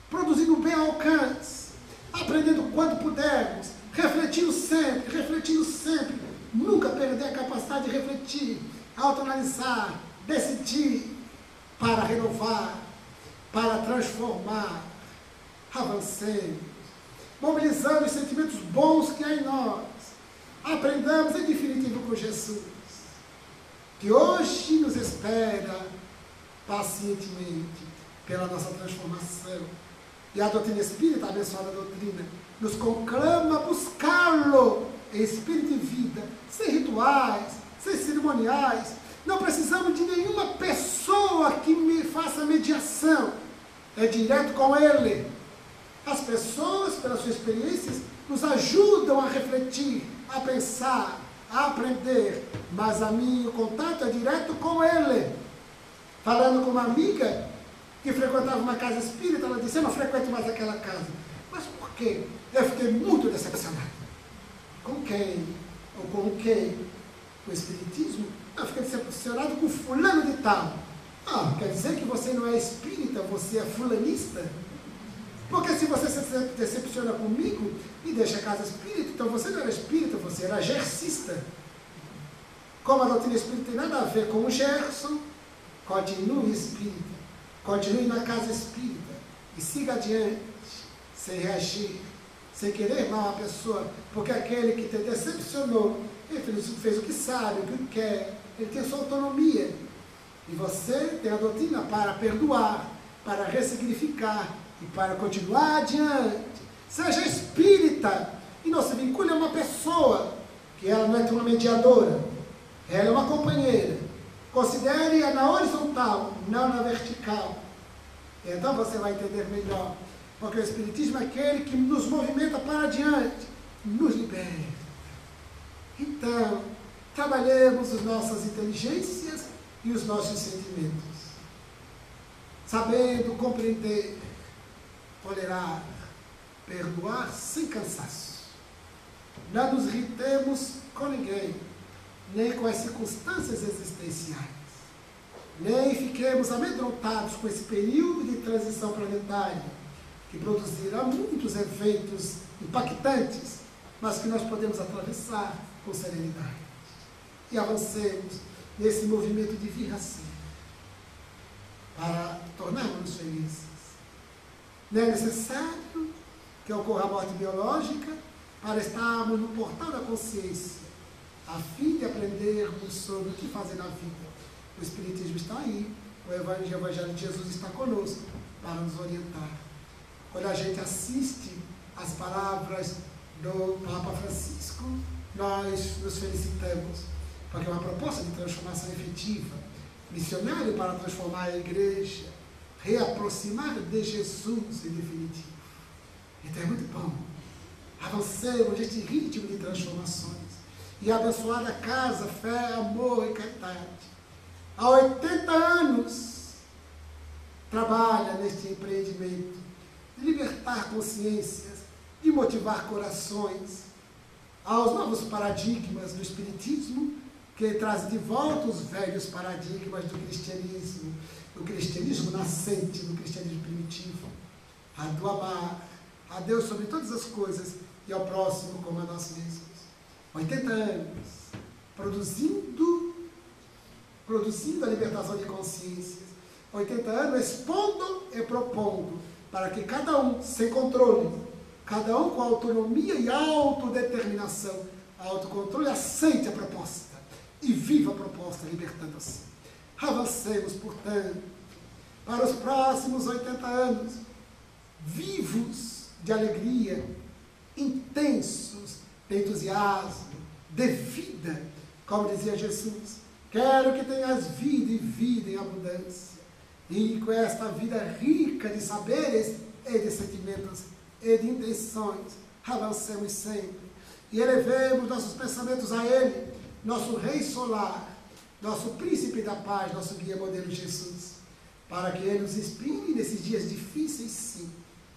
Produzindo bem ao alcance. Aprendendo quando pudermos. Refletindo sempre. Nunca perder a capacidade de refletir, autoanalisar, decidir para renovar, para transformar. Avancemos. Mobilizando os sentimentos bons que há em nós. Aprendamos em definitivo com Jesus, que hoje nos espera pacientemente pela nossa transformação. E a doutrina espírita, a abençoada doutrina, nos conclama a buscá-lo em espírito e vida, sem rituais, sem cerimoniais. Não precisamos de nenhuma pessoa que me faça mediação. É direto com ele. As pessoas, pelas suas experiências, nos ajudam a refletir, a pensar, a aprender. Mas a mim o contato é direto com ele. Falando com uma amiga que frequentava uma casa espírita, ela disse, eu não frequento mais aquela casa. Mas por quê? Eu fiquei muito decepcionado. Com quem? Ou com quem? Com o Espiritismo? Eu fiquei decepcionado com fulano de tal. Ah, quer dizer que você não é espírita, você é fulanista? Porque se você se decepciona comigo e deixa a casa espírita, então você não era espírita, você era gersista. Como a doutrina espírita tem nada a ver com o Gerson, continue espírita. Continue na casa espírita e siga adiante, sem reagir, sem querer mal a pessoa, porque aquele que te decepcionou, ele fez o que sabe, o que quer, ele tem sua autonomia. E você tem a doutrina para perdoar, para ressignificar e para continuar adiante. Seja espírita e não se vincule a uma pessoa, que ela não é uma mediadora, ela é uma companheira. Considere-a na horizontal, não na vertical. Então você vai entender melhor. Porque o Espiritismo é aquele que nos movimenta para adiante, nos liberta. Então, trabalhemos as nossas inteligências e os nossos sentimentos. Sabendo compreender, tolerar, perdoar sem cansaço. Não nos irritemos com ninguém, nem com as circunstâncias existenciais. Nem fiquemos amedrontados com esse período de transição planetária, que produzirá muitos eventos impactantes, mas que nós podemos atravessar com serenidade. E avancemos nesse movimento de vir a ser, para tornarmos-nos felizes. Não é necessário que ocorra a morte biológica para estarmos no portal da consciência, a fim de aprendermos sobre o que fazer na vida. O Espiritismo está aí, o Evangelho de Jesus está conosco para nos orientar. Quando a gente assiste às palavras do Papa Francisco, nós nos felicitamos, porque é uma proposta de transformação efetiva, missionário para transformar a igreja, reaproximar de Jesus em definitivo. Então é muito bom. Avancemos neste ritmo de transformações. E abençoada casa, fé, amor e caridade. Há 80 anos trabalha neste empreendimento de libertar consciências, de motivar corações aos novos paradigmas do Espiritismo, que traz de volta os velhos paradigmas do cristianismo nascente, do cristianismo primitivo. a do amar a Deus sobre todas as coisas e ao próximo como a nós mesmos. 80 anos, produzindo a libertação de consciências. 80 anos expondo e propondo para que cada um, sem controle, cada um com autonomia e autodeterminação, autocontrole, aceite a proposta e viva a proposta, libertando-se. Avancemos, portanto, para os próximos 80 anos, vivos de alegria, intensos de entusiasmo, de vida, como dizia Jesus. Quero que tenhas vida e vida em abundância. E com esta vida rica de saberes e de sentimentos e de intenções, avancemos sempre e elevemos nossos pensamentos a Ele, nosso Rei Solar, nosso Príncipe da Paz, nosso Guia Modelo Jesus, para que Ele nos inspire nesses dias difíceis, sim,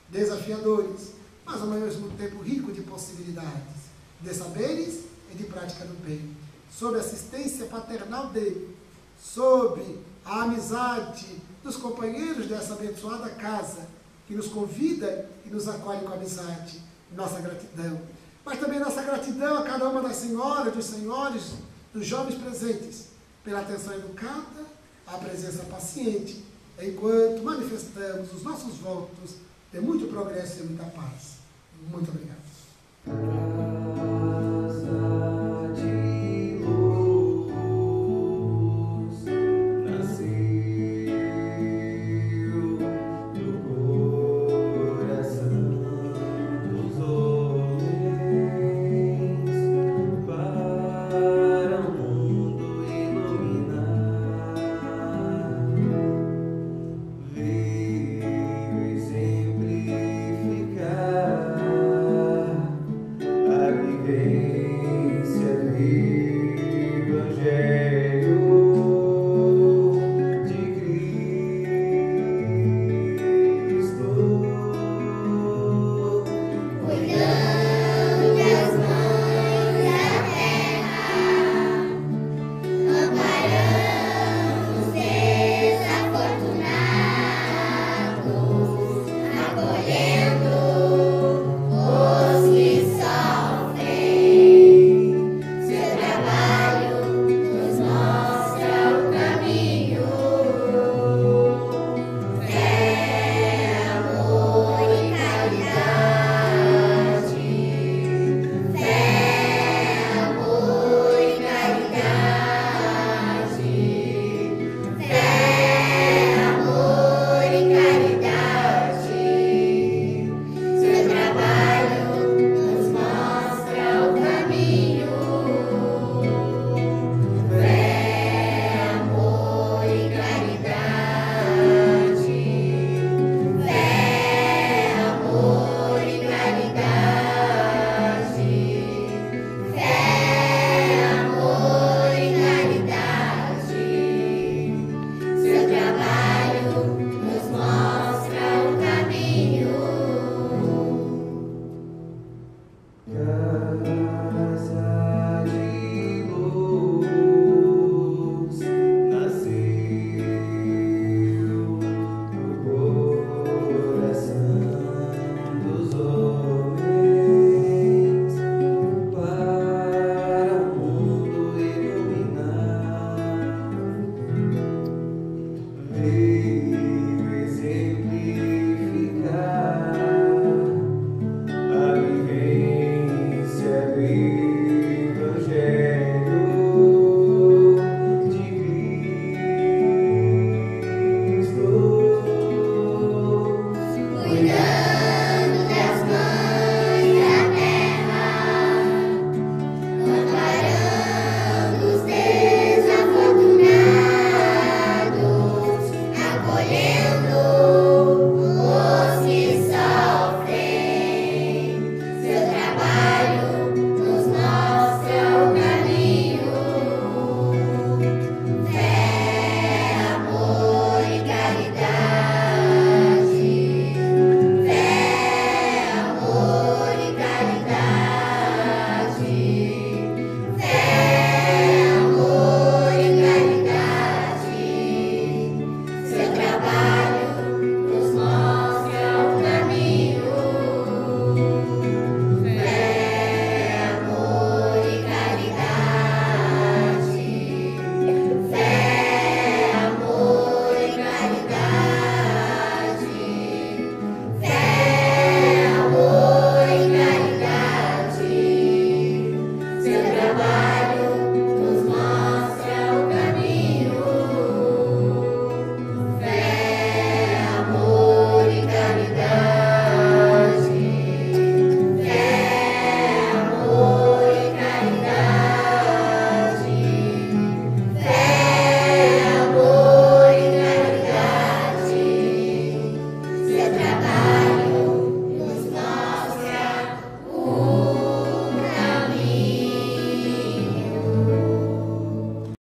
desafiadores, mas ao mesmo tempo rico de possibilidades, de saberes e de prática do bem, sob a assistência paternal dele, sob a amizade dos companheiros dessa abençoada casa, que nos convida e nos acolhe com amizade, nossa gratidão. Mas também nossa gratidão a cada uma das senhoras, dos senhores, dos jovens presentes, pela atenção educada, a presença paciente, enquanto manifestamos os nossos votos de muito progresso e muita paz. Muito obrigado.